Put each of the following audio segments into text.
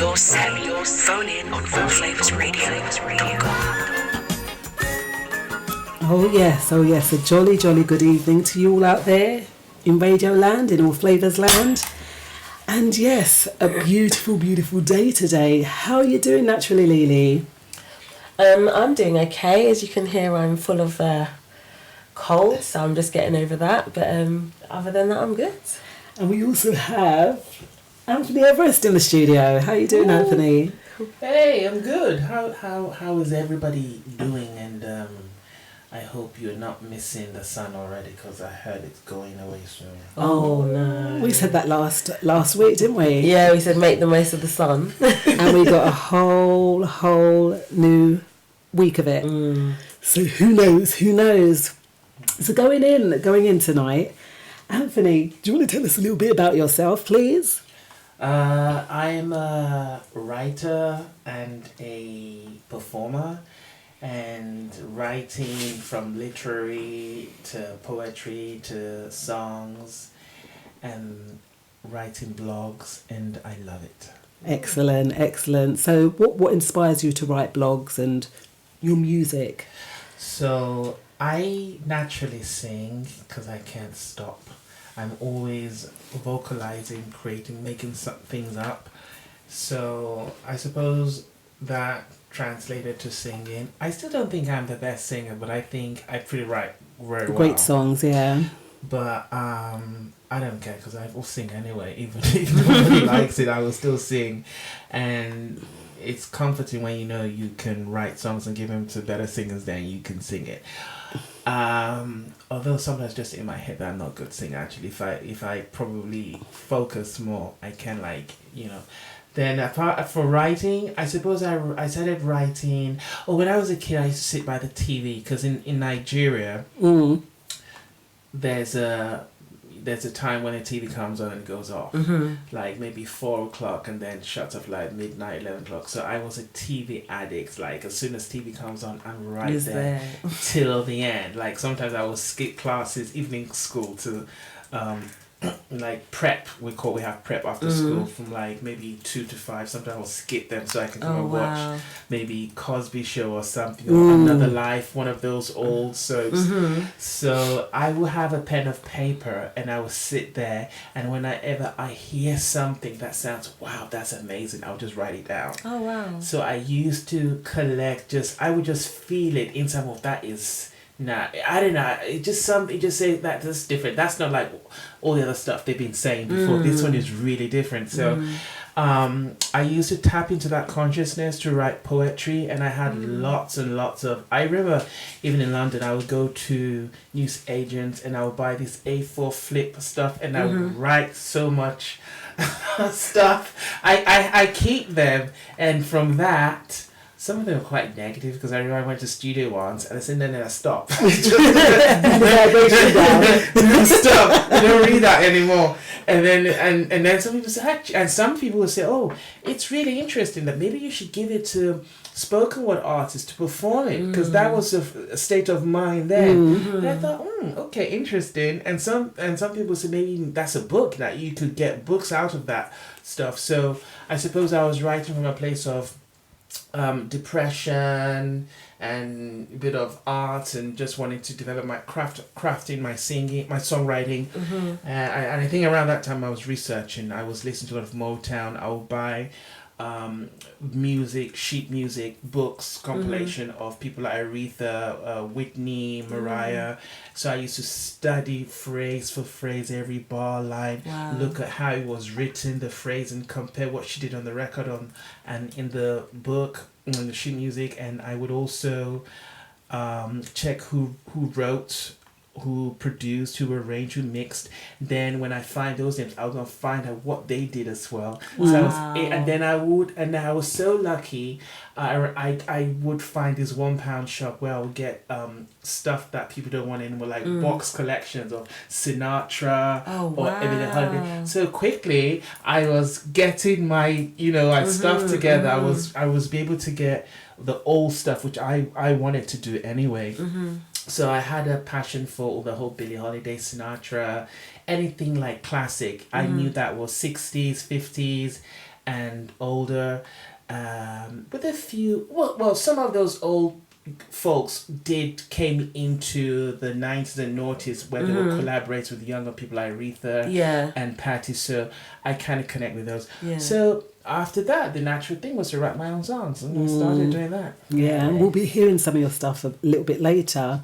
your set. Phone in on Allflavasradio.com. Oh yes, a jolly good evening to you all out there in Radio Land, in All Flavors Land. And yes, a beautiful day today. How are you doing naturally, Lily? I'm doing okay. As you can hear, I'm full of cold, so I'm just getting over that. But other than that, I'm good. And we also have Anthony Everest in the studio. How are you doing, Anthony? Hey, I'm good. How is everybody doing? And I hope you're not missing the sun already, because I heard it's going away soon. Oh no! We said that last week, didn't we? Yeah, we said make the most of the sun. And we got a whole new week of it. So who knows? So going in tonight, Anthony, do you want to tell us a little bit about yourself, please? I'm a writer and a performer, and writing from literary to poetry to songs, and writing blogs, and I love it. Excellent. So what inspires you to write blogs and your music? So I naturally sing because I can't stop. I'm always vocalizing, creating, making some things up. So I suppose that translated to singing. I still don't think I'm the best singer, but I think I pretty write very well. Great songs, yeah. But I don't care, because I will sing anyway. Even if nobody likes it, I will still sing. And it's comforting when you know you can write songs and give them to better singers than you can sing it. Although sometimes just in my head that I'm not a good singer actually. If I probably focus more, I can Then apart for writing, I suppose I started writing. When I was a kid, I used to sit by the TV, because in Nigeria, there's a time when the TV comes on and it goes off, like maybe 4 o'clock, and then shuts off like midnight, 11 o'clock. So I was a TV addict. Like as soon as TV comes on, I'm right there till the end. Like sometimes I will skip classes, evening school to like prep. We have prep after school from like maybe 2 to 5. Sometimes I'll skip them so I can come and watch maybe Cosby Show or something, or Another Life, one of those old soaps. So I will have a pen of paper and I will sit there, and whenever I hear something that sounds, wow, that's amazing, I'll just write it down. Oh wow! So I used to collect. I would just feel it in some of that is. Nah, I don't know. It just say that's different. That's not like all the other stuff they've been saying before. This one is really different. So, I used to tap into that consciousness to write poetry, and I had lots and lots of. I remember even in London, I would go to news agents and I would buy this A4 flip stuff, and I would write so much stuff. I keep them, and from that. Some of them are quite negative, because I remember I went to studio once and I said, no, I stop. Stop. I don't read that anymore. And then some people say, and some people will say, oh, it's really interesting that maybe you should give it to spoken word artists to perform it, because that was a state of mind then. And I thought, okay, interesting. And some people say maybe that's a book, that you could get books out of that stuff. So I suppose I was writing from a place of depression and a bit of art, and just wanting to develop my crafting my singing, my songwriting. And I think around that time I was researching. I was listening to a lot of Motown. I would buy sheet music books, compilation of people like Aretha, Whitney, Mariah. So I used to study phrase for phrase, every bar line, look at how it was written, the phrase, and compare what she did on the record and in the book, on the sheet music. And I would also check who wrote, who produced, who arranged, who mixed. Then when I find those names, I was gonna find out what they did as well. So I was so lucky. I would find this £1 shop where I would get stuff that people don't want anymore, like box collections of Sinatra or Emily Holiday. So quickly I was getting my stuff together. I was able to get the old stuff, which I wanted to do anyway. So I had a passion for the whole Billie Holiday, Sinatra, anything like classic. I knew that was 60s, 50s, and older, with a few. Well, some of those old folks came into the 90s and noughties where they would collaborate with younger people like Aretha and Patti, so I kind of connect with those. So after that, the natural thing was to write my own songs, and I started doing that. And we'll be hearing some of your stuff a little bit later,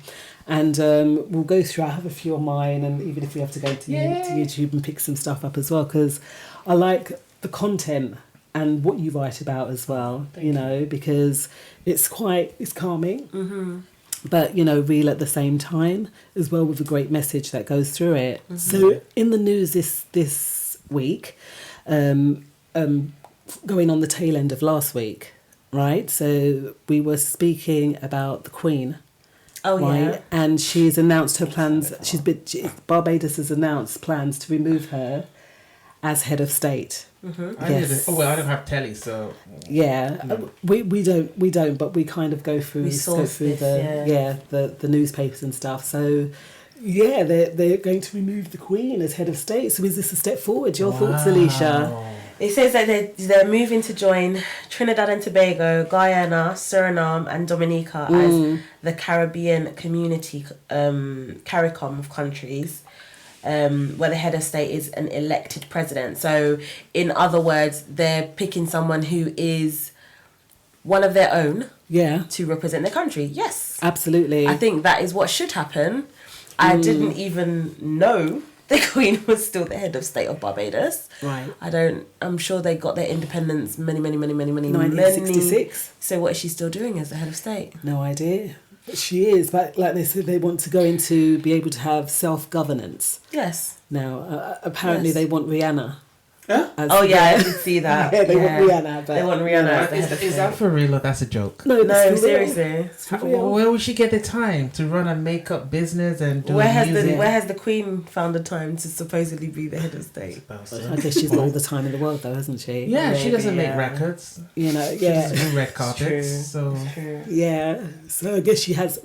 and we'll go through. I have a few on mine, and even if we have to go to YouTube and pick some stuff up as well, because I like the content and what you write about as well, you know, because it's calming, but, you know, real at the same time as well, with a great message that goes through it. So in the news this week, going on the tail end of last week, right? So we were speaking about the Queen. Oh, right? yeah. And she's announced her plans. Barbados has announced plans to remove her as head of state. I don't have telly, so we don't, but we kind of go through the newspapers and stuff. So they're going to remove the Queen as head of state. So is this a step forward? Your thoughts, Alicia? It says that they're moving to join Trinidad and Tobago, Guyana, Suriname and Dominica as the Caribbean community, CARICOM of countries, where the head of state is an elected president. So in other words, they're picking someone who is one of their own to represent their country. Yes. Absolutely. I think that is what should happen. I didn't even know the Queen was still the head of state of Barbados. Right. I'm sure they got their independence many 1966. So what is she still doing as the head of state? No idea. But she is, but like they said, they want to go into be able to have self-governance. Yes. Now, apparently they want Rihanna. Huh? I did see that. They want Rihanna. But they want Rihanna as the head of state. Is that for real or that's a joke? No, seriously. Where would she get the time to run a makeup business and do music? Where has the Queen found the time to supposedly be the head of state? I guess she's got all the time in the world, though, hasn't she? Yeah, she doesn't make records. You know, She doesn't do red carpets. True. Yeah, so I guess she has,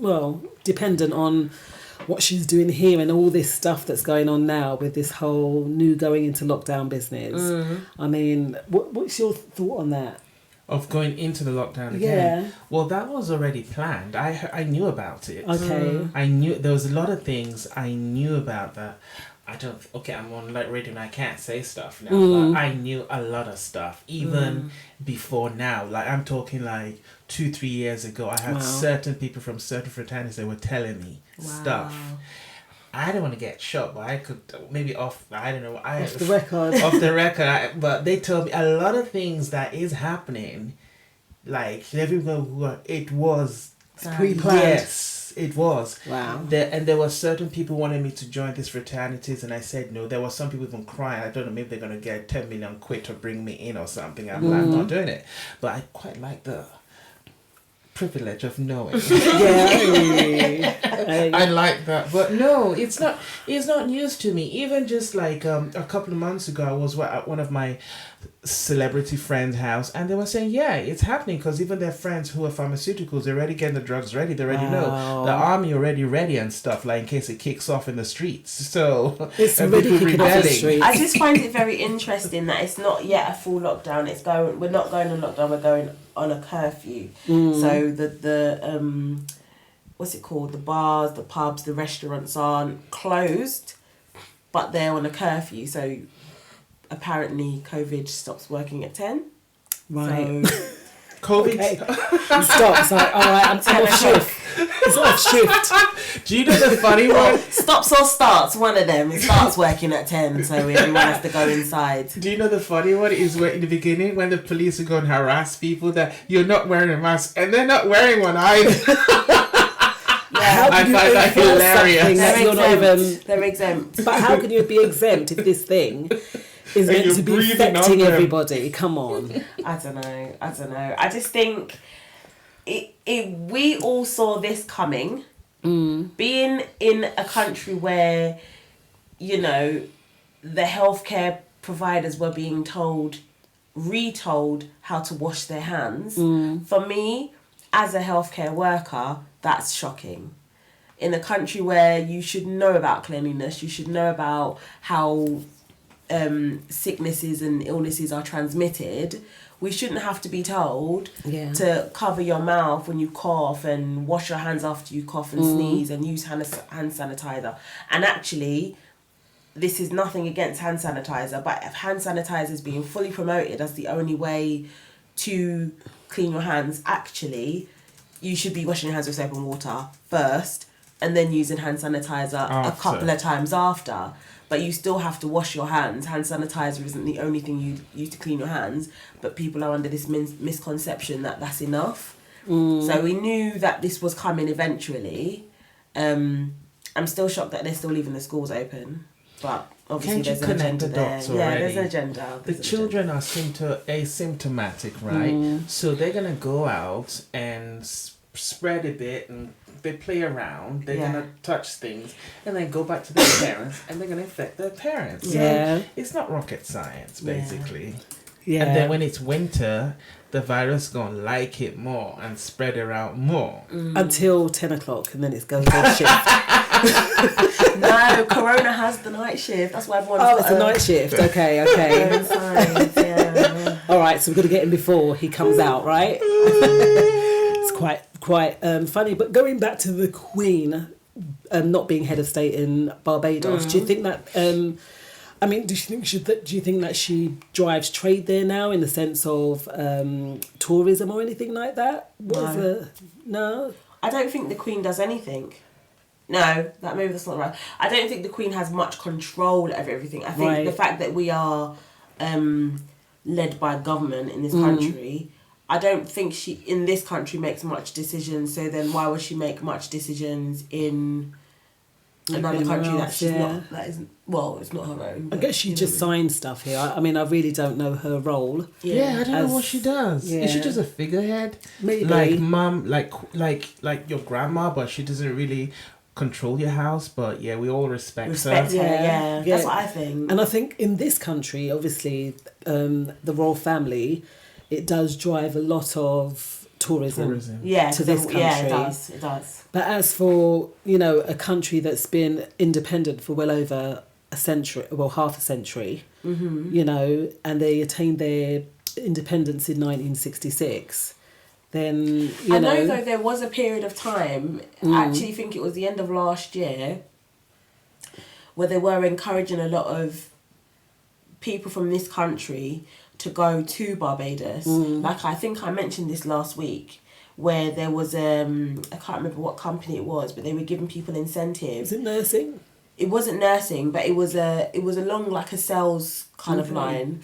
dependent on what she's doing here and all this stuff that's going on now with this whole new going into lockdown business. I mean, what's your thought on that? Of going into the lockdown again? Yeah. Well, that was already planned. I knew about it. Okay. I knew there was a lot of things I knew about that. I'm on radio and I can't say stuff now, but I knew a lot of stuff even before now. Like I'm talking like 2-3 years ago, I had certain people from certain fraternities that were telling me stuff. I don't want to get shot, but I could maybe off the record. Off the record, but they told me a lot of things that is happening. Like everyone, it was pre-planned. Yes, it was. Wow. There were certain people wanting me to join these fraternities, and I said no. There were some people even crying. I don't know, maybe they're gonna get 10 million quid to bring me in or something. I'm not doing it. But I quite like the privilege of knowing. I like that, but no, it's not news to me. Even just like a couple of months ago, I was at one of my celebrity friends' house, and they were saying it's happening because even their friends who are pharmaceuticals, they're already getting the drugs ready. They already know the army already ready and stuff, like in case it kicks off in the streets. So it's already kicking off in the streets. I just find it very interesting that it's not yet a full lockdown. We're not going on lockdown. We're going on a curfew. So the what's it called? The bars, the pubs, the restaurants aren't closed, but they're on a curfew. So apparently COVID stops working at 10. Right. So COVID stops. So, all right, I'm off shift. It's off shift. Do you know the funny one? Stops or starts, one of them. It starts working at 10, so everyone has to go inside. Do you know the funny one is where in the beginning when the police are going to harass people that you're not wearing a mask and they're not wearing one either. I find that hilarious. They're exempt. But how can you be exempt if this thing is meant to be affecting everybody? Come on. I don't know. I just think we all saw this coming. Being in a country where, the healthcare providers were being retold how to wash their hands. For me, as a healthcare worker, that's shocking. In a country where you should know about cleanliness, you should know about how sicknesses and illnesses are transmitted, we shouldn't have to be told Yeah. to cover your mouth when you cough and wash your hands after you cough and sneeze and use hand sanitizer. And actually, this is nothing against hand sanitizer, but if hand sanitizer is being fully promoted as the only way to clean your hands, actually, you should be washing your hands with soap and water first and then using hand sanitizer a couple of times after. But you still have to wash your hands. Hand sanitizer isn't the only thing you use to clean your hands, but people are under this misconception that that's enough. So we knew that this was coming eventually. I'm still shocked that they're still leaving the schools open, but obviously there's an agenda there. Yeah, there's an agenda. The children are asymptomatic, right? So they're gonna go out and spread a bit, and they play around. They're gonna touch things, and then go back to their parents, and they're gonna infect their parents. Yeah. So it's not rocket science, basically. Yeah. And then when it's winter, the virus gonna like it more and spread around more. Until 10 o'clock, and then it goes on shift. No, Corona has the night shift. That's why everyone's... Oh, it's a night shift. Okay. All right, so we've got to get him before he comes out, right? It's quite funny. But going back to the Queen not being head of state in Barbados, do you think that... I mean, do you think that she drives trade there now in the sense of tourism or anything like that? No? I don't think the Queen does anything. No, that's not right. I don't think the Queen has much control over everything. I think the fact that we are led by government in this country, I don't think she in this country makes much decisions. So then why would she make much decisions in another country that she's not? That isn't. Well, it's not her own. I guess she just signs stuff here. I mean, I really don't know her role. Yeah, I don't know what she does. Is she just a figurehead? Maybe. Like mum, like your grandma, but she doesn't really control your house. But yeah, we all respect her. Yeah. That's what I think. And I think in this country, obviously, the royal family, it does drive a lot of tourism. To this country. Yeah, it does. But as for, a country that's been independent for well over a century, well, half a century, and they attained their independence in 1966, then, I know, though, there was a period of time, I actually think it was the end of last year, where they were encouraging a lot of people from this country to go to Barbados. Like, I think I mentioned this last week, where there was, I can't remember what company it was, but they were giving people incentives. Is it nursing? It wasn't nursing, but it was along like a sales kind of line,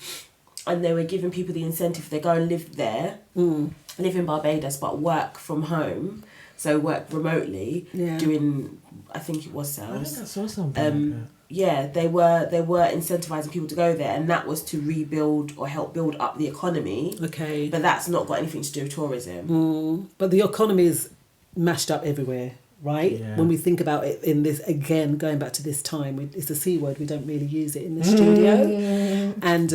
and they were giving people the incentive to go and live there, live in Barbados, but work from home, so work remotely, doing, I think it was sales. I think I saw something like that. Yeah, they were incentivizing people to go there, and that was to rebuild or help build up the economy. Okay. But that's not got anything to do with tourism. But the economy is mashed up everywhere, right? Yeah. When we think about it in this, again, going back to this time, it's a C word, we don't really use it in the studio. And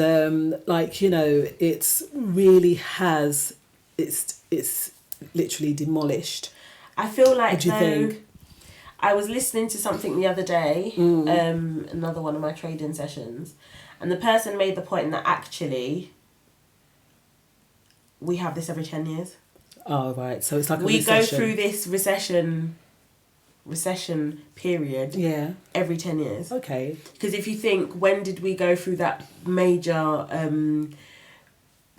it's really has, it's literally demolished. I feel like, what do you think? I was listening to something the other day, another one of my trading sessions, and the person made the point that actually we have this every 10 years. Oh, right. So it's like a we recession. go through this recession period every 10 years. Okay. Because if you think, when did we go through that major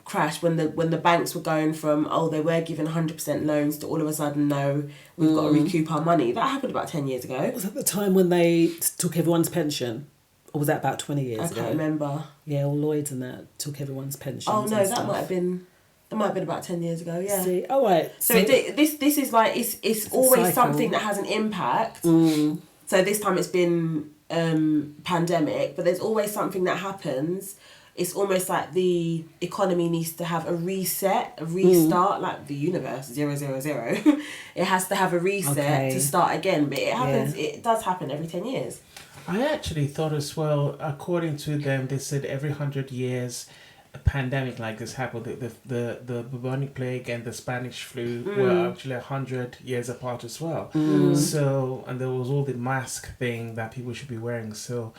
crash when the banks were going from, they were giving 100% loans to all of a sudden, no, we've got to recoup our money? That happened about 10 years ago. Was that the time when they took everyone's pension? Or was that about 20 years ago? I can't remember. Yeah, all Lloyds and that took everyone's pensions. Oh no, that might have been about 10 years ago, yeah. See, all right. So this is like, it's always something that has an impact. So this time it's been pandemic, but there's always something that happens. It's almost like the economy needs to have a reset, a restart, like the universe, 000. It has to have a reset to start again. But it happens, it does happen every 10 years. I actually thought as well, according to them, they said every 100 years a pandemic like this happened, the bubonic plague and the Spanish flu were actually 100 years apart as well. So, and there was all the mask thing that people should be wearing. So,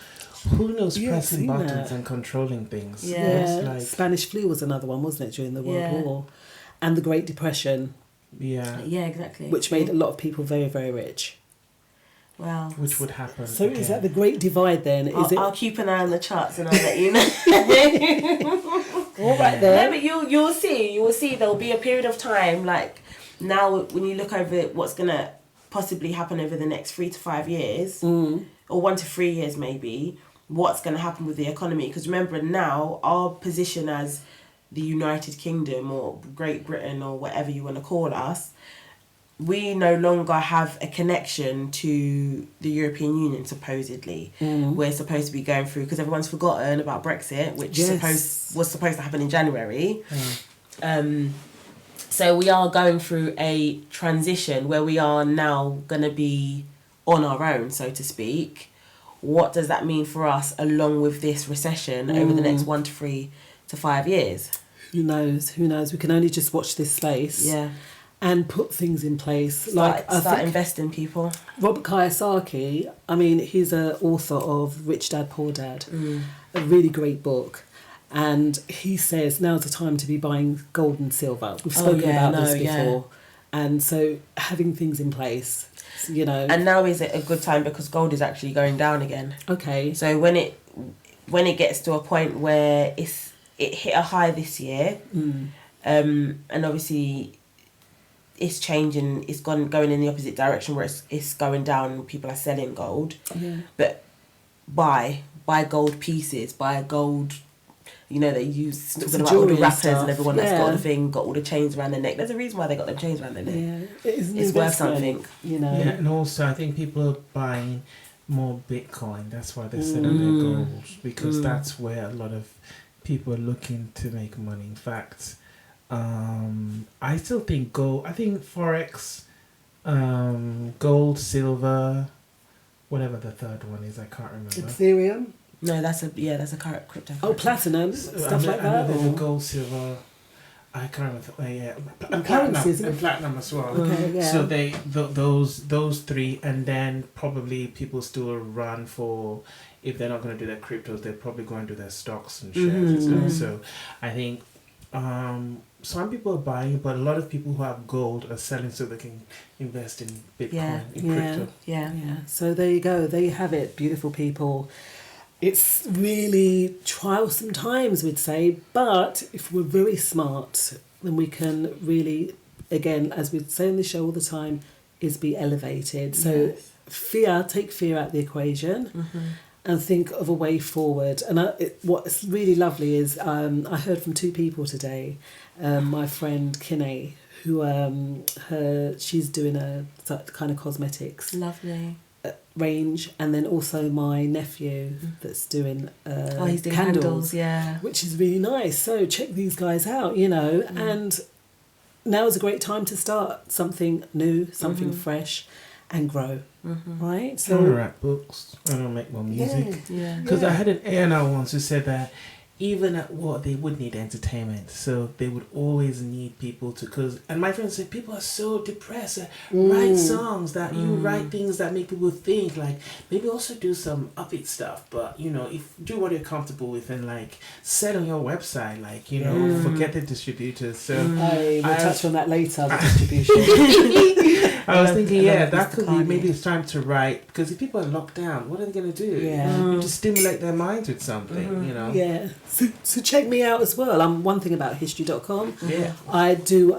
who knows, pressing buttons and controlling things. Yeah, Like, Spanish flu was another one, wasn't it, during the World War, and the Great Depression. Yeah, exactly. Which made a lot of people very, very rich. Wow. Which would happen. So is that the Great Divide then? I'll keep an eye on the charts and I'll let you know. All right then. No, but you'll see there'll be a period of time, like now when you look over what's gonna possibly happen over the next 3 to 5 years, or 1 to 3 years maybe, what's gonna happen with the economy. Because remember now, our position as the United Kingdom or Great Britain or whatever you want to call us, we no longer have a connection to the European Union, supposedly. We're supposed to be going through, because everyone's forgotten about Brexit, which was supposed to happen in January. So we are going through a transition where we are now going to be on our own, so to speak. What does that mean for us along with this recession over the next 1 to 3 to 5 years? Who knows? We can only just watch this space. Yeah. And put things in place. Start investing, people. Robert Kiyosaki, I mean, he's an author of Rich Dad, Poor Dad, a really great book. And he says now's the time to be buying gold and silver. We've spoken about this before. And so having things in place, you know. And now is it a good time because gold is actually going down again. Okay. So when it gets to a point where it hit a high this year, and obviously it's changing, it's going in the opposite direction where it's going down, people are selling gold. But buy gold pieces, buy gold, you know, they use, talking about all the rappers and everyone that's got the thing, got all the chains around their neck. There's a reason why they got them chains around their neck. It's worth something, you know. Yeah, and also I think people are buying more Bitcoin. That's why they're selling their gold, because that's where a lot of people are looking to make money. In fact, I still think gold. I think Forex, gold, silver, whatever the third one is, I can't remember. Ethereum. No, that's a current crypto. Oh, platinum, stuff like that. There's a gold, silver. I can't remember. And platinum as well. Okay, yeah. So those three, and then probably people still run for, if they're not going to do their cryptos, they're probably going to do their stocks and shares. So I think some people are buying, but a lot of people who have gold are selling so they can invest in Bitcoin, crypto. Yeah. So there you go. There you have it, beautiful people. It's really trialsome times, we'd say, but if we're very smart, then we can really, again, as we say on the show all the time, is be elevated. So take fear out of the equation and think of a way forward. And what's really lovely is I heard from 2 people today. My friend Kinney, who she's doing a kind of cosmetics. Lovely. Range, and then also my nephew that's doing he's doing candles, which is really nice. So check these guys out, you know, and now is a great time to start something new, something fresh, and grow, right? So I want to write books, I want to make more music, because I had an A&R once who said that even at what they would need entertainment, so they would always need people to, and my friend said people are so depressed. Write songs that you write things that make people think, like maybe also do some upbeat stuff, but you know, if do what you're comfortable with and like sell on your website, like, you know, forget the distributors. So we'll touch on that later, the distribution. I was thinking, that could be, maybe it's time to write, because if people are locked down, what are they going to do? You just stimulate their minds with something, you know. Yeah. So check me out as well. I'm one thing about history.com. Yeah. I do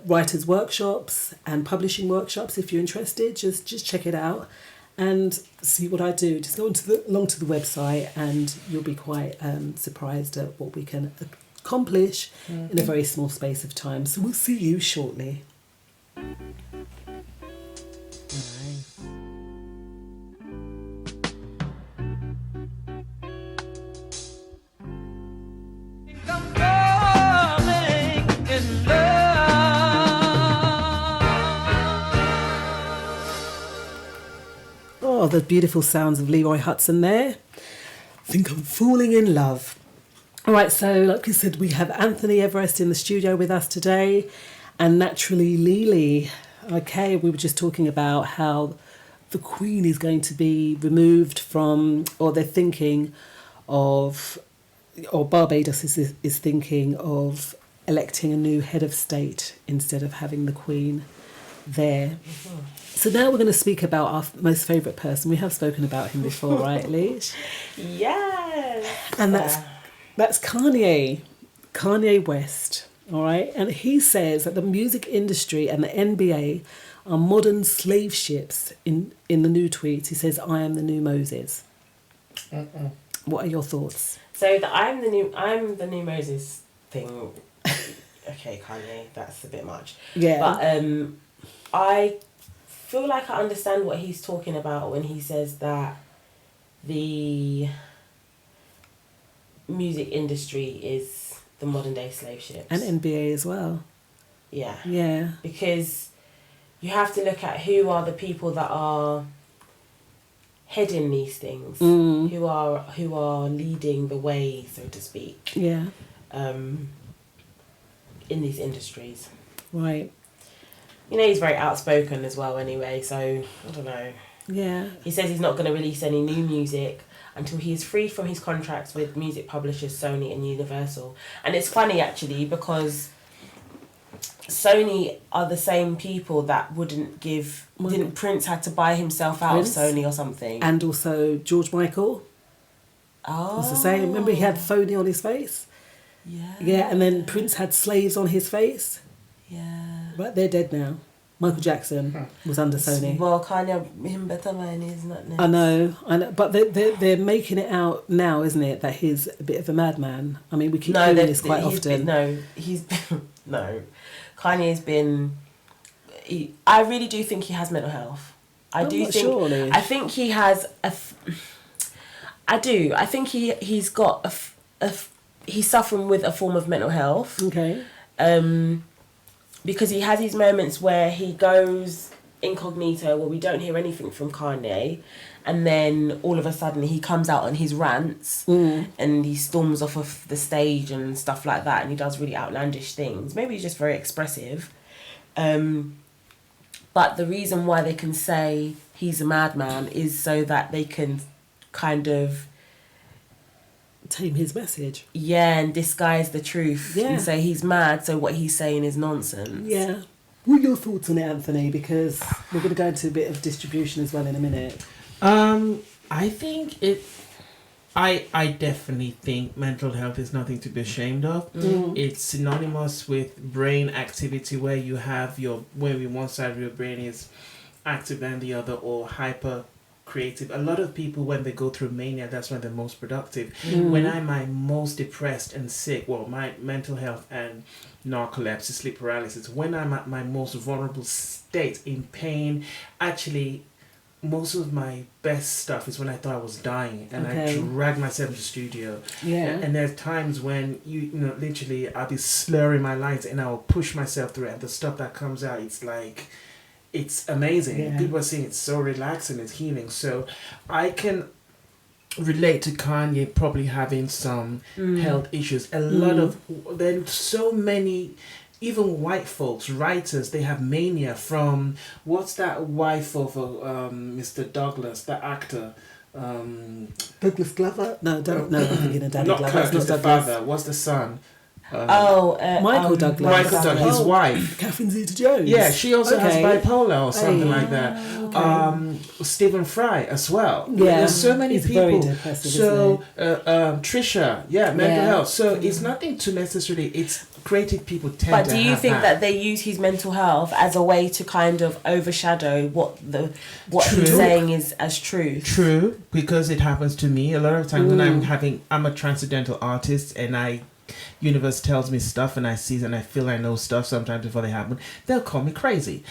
writers workshops and publishing workshops. If you're interested, just check it out and see what I do. Just go along to the website and you'll be quite surprised at what we can accomplish in a very small space of time. So we'll see you shortly. Oh, the beautiful sounds of Leroy Hudson there. I think I'm falling in love. All right, so like we said, we have Anthony Everest in the studio with us today, and naturally Lily. Okay, we were just talking about how the Queen is going to be removed from, or they're thinking of, or Barbados is thinking of electing a new head of state instead of having the Queen there. So now we're going to speak about our most favourite person. We have spoken about him before, right, Leach? Yes. And that's Kanye West, all right? And he says that the music industry and the NBA are modern slave ships. In the new tweets, he says, "I am the new Moses." What are your thoughts? So I'm the new Moses thing. Okay, Kanye, that's a bit much. Yeah. But I feel like I understand what he's talking about when he says that the music industry is the modern day slave ships. And NBA as well. Yeah. Yeah. Because you have to look at who are the people that are heading these things, who are leading the way, so to speak. Yeah. In these industries. Right. You know, he's very outspoken as well anyway, so I don't know. Yeah. He says he's not going to release any new music until he is free from his contracts with music publishers Sony and Universal. And it's funny actually because Sony are the same people that didn't Prince had to buy himself out of Sony or something? And also George Michael. Oh. It's the same. Remember he had phony on his face? Yeah. Yeah, and then Prince had slaves on his face. Yeah. But they're dead now. Michael Jackson was under Sony. Well, Kanye, him better man is not next. I know, but they're making it out now, isn't it, that he's a bit of a madman? I mean, we keep hearing this quite often. Kanye's been. I really do think he has mental health. I think he has I do. I think he's got he's suffering with a form of mental health. Okay. Because he has these moments where he goes incognito, where we don't hear anything from Kanye, and then all of a sudden he comes out on his rants and he storms off of the stage and stuff like that, and he does really outlandish things. Maybe he's just very expressive. But the reason why they can say he's a madman is so that they can kind of tame his message. Yeah, and disguise the truth and say he's mad, so what he's saying is nonsense. Yeah. What are your thoughts on it, Anthony? Because we're going to go into a bit of distribution as well in a minute. I think I definitely think mental health is nothing to be ashamed of. It's synonymous with brain activity where you have where one side of your brain is active than the other, or hyper creative. A lot of people, when they go through mania, that's when they're most productive. When I'm my most depressed and sick, well, my mental health and narcolepsy, sleep paralysis, when I'm at my most vulnerable state, in pain, actually most of my best stuff is when I thought I was dying, and I drag myself to the studio. Yeah. And there's times when you know, literally I'll be slurring my lines and I'll push myself through it, and the stuff that comes out, it's like, it's amazing. Yeah. People are saying it's so relaxing, it's healing. So I can relate to Kanye probably having some health issues. There's so many, even white folks, writers, they have mania from, what's that wife of Mr. Douglas, the actor? Douglas Glover? No, I'm thinking of Danny not Glover. Kirk, not the father. What's the son? Michael Douglas. Michael Douglas, his wife. Catherine Zeta-Jones. Yeah, she also has bipolar or something like that. Okay. Stephen Fry as well. Yeah, there's so many he's people. Very depressive, so Trisha, mental health. So it's nothing to necessarily. It's creative people tend. But do you think that they use his mental health as a way to kind of overshadow what he's saying is as truth? True, because it happens to me a lot of times when I'm a transcendental artist, and universe tells me stuff, and I see and I feel I know stuff sometimes before they happen. They'll call me crazy.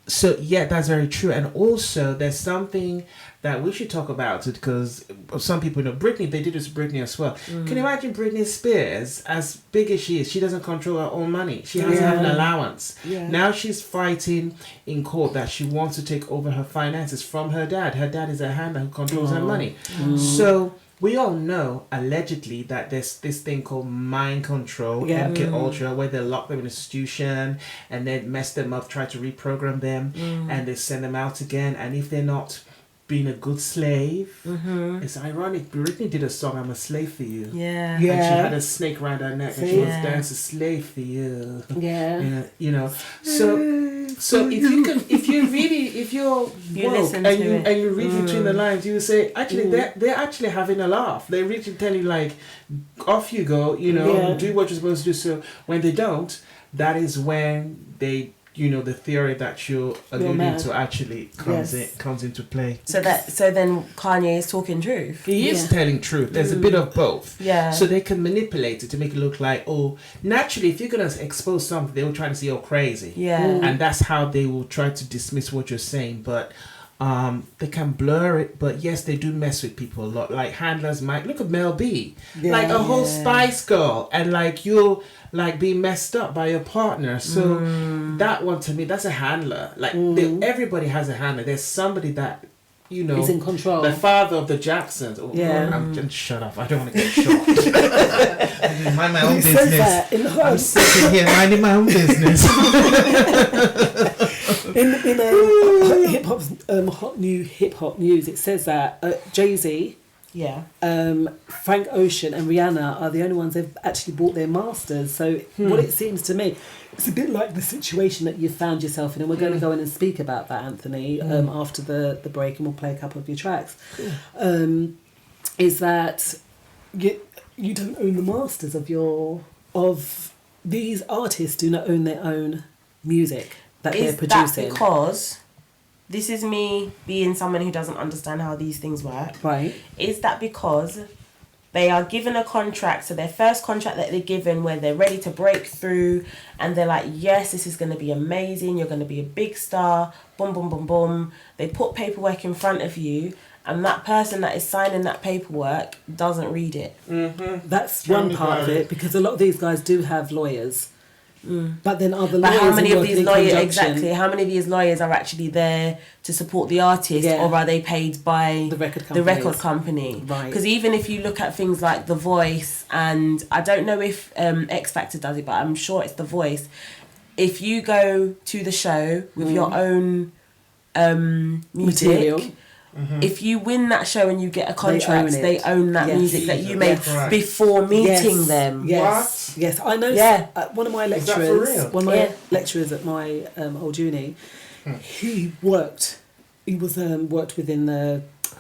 So yeah, that's very true. And also there's something that we should talk about, because some people know Britney, they did this to Britney as well. Can you imagine Britney Spears, as big as she is, she doesn't control her own money. She has to have an allowance. Yeah. Now she's fighting in court that she wants to take over her finances from her dad. Her dad is a hand who controls her money. So we all know allegedly that there's this thing called mind control, MK Ultra, where they lock them in an institution and then mess them up, try to reprogram them, and they send them out again. And if they're not being a good slave, it's ironic. Britney did a song, "I'm a Slave for You." Yeah. Yeah. And she had a snake around her neck, and she was dancing, "Slave for you." Yeah. You know. So if you're woke and you read between the lines, you would say, actually, they're actually having a laugh. They're really telling you, like, off you go, do what you're supposed to do. So when they don't, that is when they, the theory that you're alluding to actually comes into play. So then Kanye is talking truth. He is telling truth. There's a bit of both. Yeah. So they can manipulate it to make it look like, naturally, if you're going to expose something, they will try to say you're crazy. Yeah. And that's how they will try to dismiss what you're saying. But they can blur it. But yes, they do mess with people a lot. Like handlers might look at Mel B. Like a whole Spice Girl. And like you'll like be messed up by your partner. So that one, to me, that's a handler. Like everybody has a handler. There's somebody that is in control. The father of the Jacksons. I'm just shut up. I don't want to get shot. Mind my own business. I'm sitting here minding my own business. in hot new hip hop news, it says that Jay-Z, Frank Ocean and Rihanna are the only ones they've actually bought their masters. So what it seems to me, it's a bit like the situation that you found yourself in, and we're going to go in and speak about that, Anthony, after the break, and we'll play a couple of your tracks. Is that you don't own the masters of these artists do not own their own music that they're producing. Is that because, this is me being someone who doesn't understand how these things work. Right. Is that because they are given a contract, so their first contract that they're given where they're ready to break through and they're like, yes, this is going to be amazing, you're going to be a big star, boom, boom, boom, boom. They put paperwork in front of you and that person that is signing that paperwork doesn't read it. That's one part of it, because a lot of these guys do have lawyers. But then are the lawyers? But how many of these lawyers How many of these lawyers are actually there to support the artist, or are they paid by the record company? Right. Because even if you look at things like The Voice, and I don't know if X Factor does it, but I'm sure it's The Voice. If you go to the show with your own music. Material. If you win that show and you get a contract, they own that music that you made before meeting them. Yes. What? Yes, I know. Yeah. One of my lecturers at my old uni, he worked within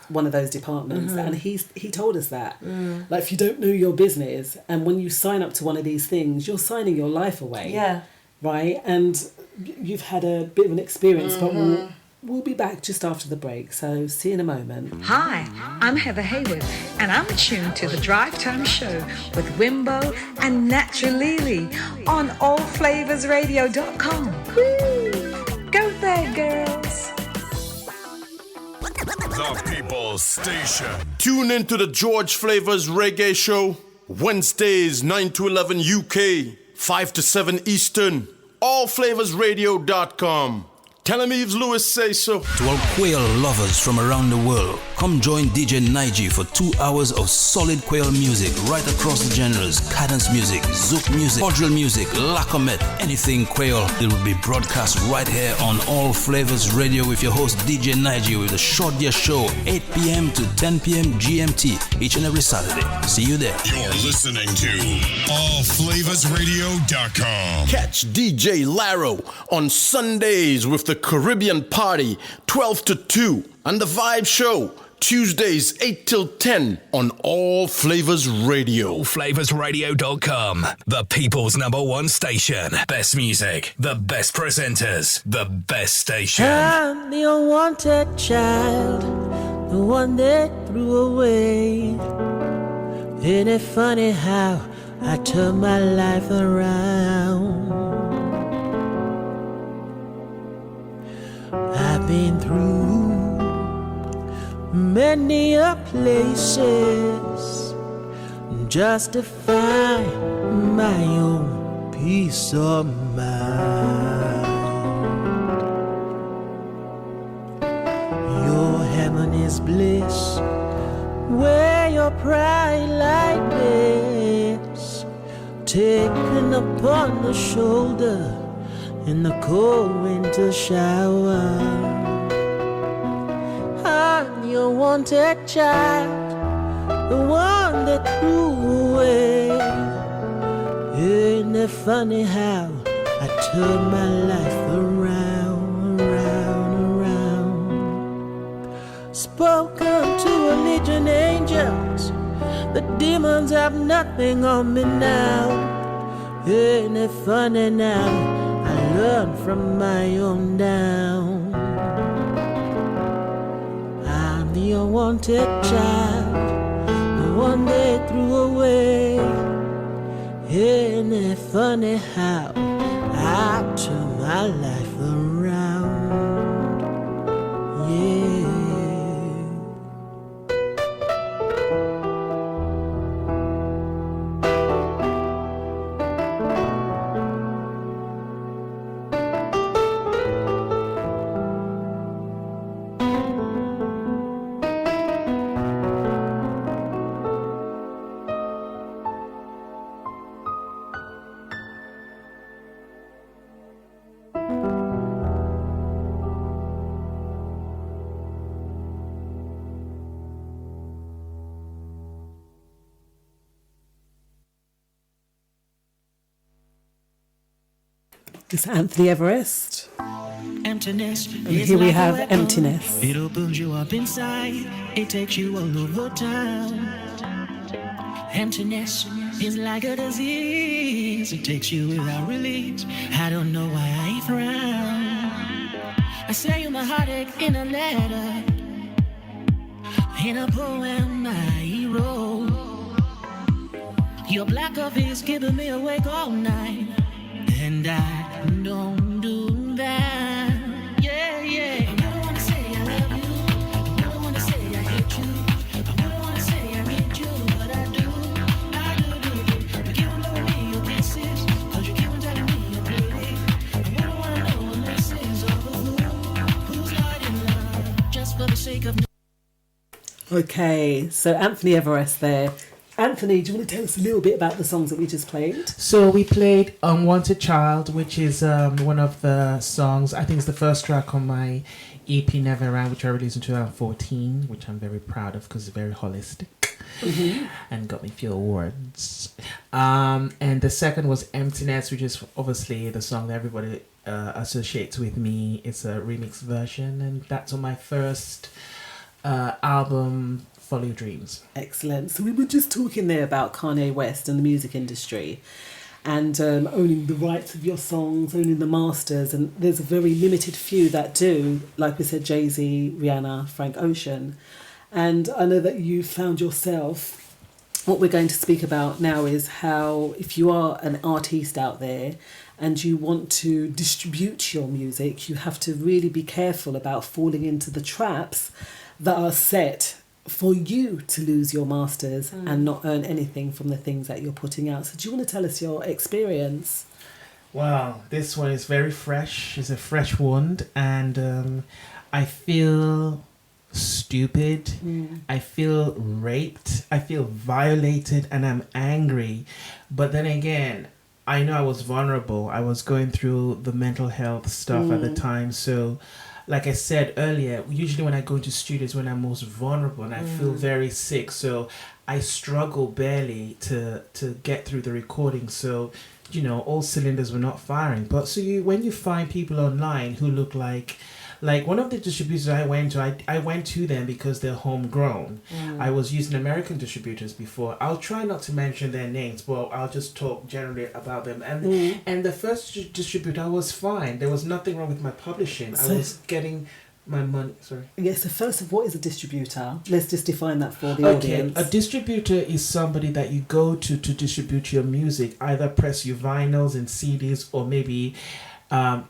one of those departments, and he told us that, like, if you don't know your business, and when you sign up to one of these things, you're signing your life away. Yeah. Right, and you've had a bit of an experience, but we'll be back just after the break, so see you in a moment. Hi, I'm Heather Haywood, and I'm tuned to the Drive Time Show with Wimbo and Naturally on Allflavasradio.com. Woo! Go there, girls. The People's Station. Tune into the George Flavors Reggae Show, Wednesdays 9 to 11 UK, 5 to 7 Eastern, Allflavasradio.com. Tell him Yves Lewis say so. To all quail lovers from around the world, come join DJ Nige for 2 hours of solid quail music right across the genres: cadence music, zouk music, cordial music, lacomet, anything quail. It will be broadcast right here on All Flavors Radio with your host DJ Nige with a short year show, 8 p.m. to 10 p.m. GMT each and every Saturday. See you there. You're listening to AllFlavasRadio.com. Catch DJ Laro on Sundays with the Caribbean Party, 12 to 2, and the Vibe Show, Tuesdays 8 till 10 on All Flavors Radio. AllFlavasRadio.com, the people's #1 station. Best music, the best presenters, the best station. I'm the unwanted child, the one they threw away. Isn't it funny how I turned my life around? I've been through many places just to find my own peace of mind. Your heaven is bliss, where your pride like this, taken upon the shoulder in the cold winter shower. I'm your wanted child, the one that threw away. Ain't it funny how I turn my life around, around, around? Spoken to a legion angels, the demons have nothing on me now. Ain't it funny now, I learned from my own down. I'm the unwanted child, the one they threw away. Ain't it funny how I turn my life around? Yeah. It's Anthony Everest. Emptiness. And here we have Emptiness. It opens you up inside. It takes you all over town. Emptiness is like a disease. It takes you without release. I don't know why I frown. I say you my heartache in a letter, in a poem I wrote. Your black coffee is keeping me awake all night, and I don't do that. Yeah, yeah. I never wanna say I love you. I never wanna say I hate you. I never wanna say I need you, but I do. I do. You keep on blowing me your kisses, 'cause you keep on telling me you're pretty. I never wanna know what this is over who's not in love, just for the sake of. Okay, so Anthony Everest there. Anthony, do you want to tell us a little bit about the songs that we just played? So we played Unwanted Child, which is one of the songs, I think it's the first track on my EP Never Around, which I released in 2014, which I'm very proud of because it's very holistic and got me a few awards. And the second was Emptiness, which is obviously the song that everybody associates with me. It's a remix version, and that's on my first album, Follow Your Dreams. Excellent. So we were just talking there about Kanye West and the music industry and owning the rights of your songs, owning the masters, and there's a very limited few that do, like we said, Jay-Z, Rihanna, Frank Ocean. And I know that you found yourself, what we're going to speak about now is how if you are an artiste out there and you want to distribute your music, you have to really be careful about falling into the traps that are set for you to lose your masters and not earn anything from the things that you're putting out. So do you want to tell us your experience? Wow, this one is very fresh. It's a fresh wound, and I feel stupid. I feel raped. I feel violated, and I'm angry. But then again, I know I was vulnerable. I was going through the mental health stuff at the time, so like I said earlier, usually when I go into studios when I'm most vulnerable and I feel very sick, so I struggle barely to get through the recording. So, you know, all cylinders were not firing. But so when you find people online who look like one of the distributors I went to them because they're homegrown. I was using American distributors before. I'll try not to mention their names, but I'll just talk generally about them. And the first distributor was fine. There was nothing wrong with my publishing. I was getting my money. Sorry. Yes. So first of all, what is a distributor? Let's just define that for the audience. A distributor is somebody that you go to distribute your music, either press your vinyls and CDs, or maybe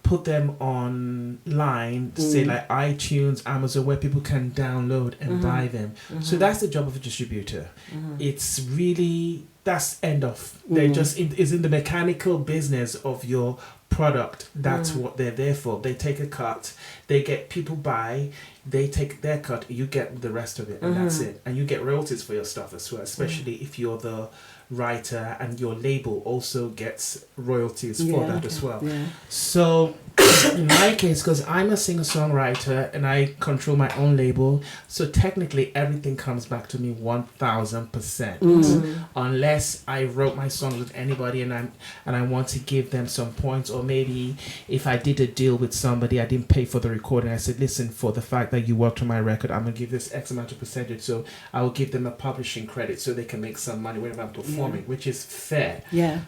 put them online, say like iTunes, Amazon, where people can download and buy them. So that's the job of a distributor. It's really, that's end of. They're just is in the mechanical business of your product. That's what they're there for. They take a cut, they get people buy, they take their cut, you get the rest of it, and that's it. And you get royalties for your stuff as well, especially if you're the writer, and your label also gets royalties for that as well. So in my case, because I'm a singer-songwriter and I control my own label, so technically everything comes back to me 1000%. Unless I wrote my songs with anybody and I want to give them some points, or maybe if I did a deal with somebody, I didn't pay for the recording, I said, listen, for the fact that you worked on my record, I'm gonna give this X amount of percentage, so I will give them a publishing credit so they can make some money whenever I'm performing, which is fair.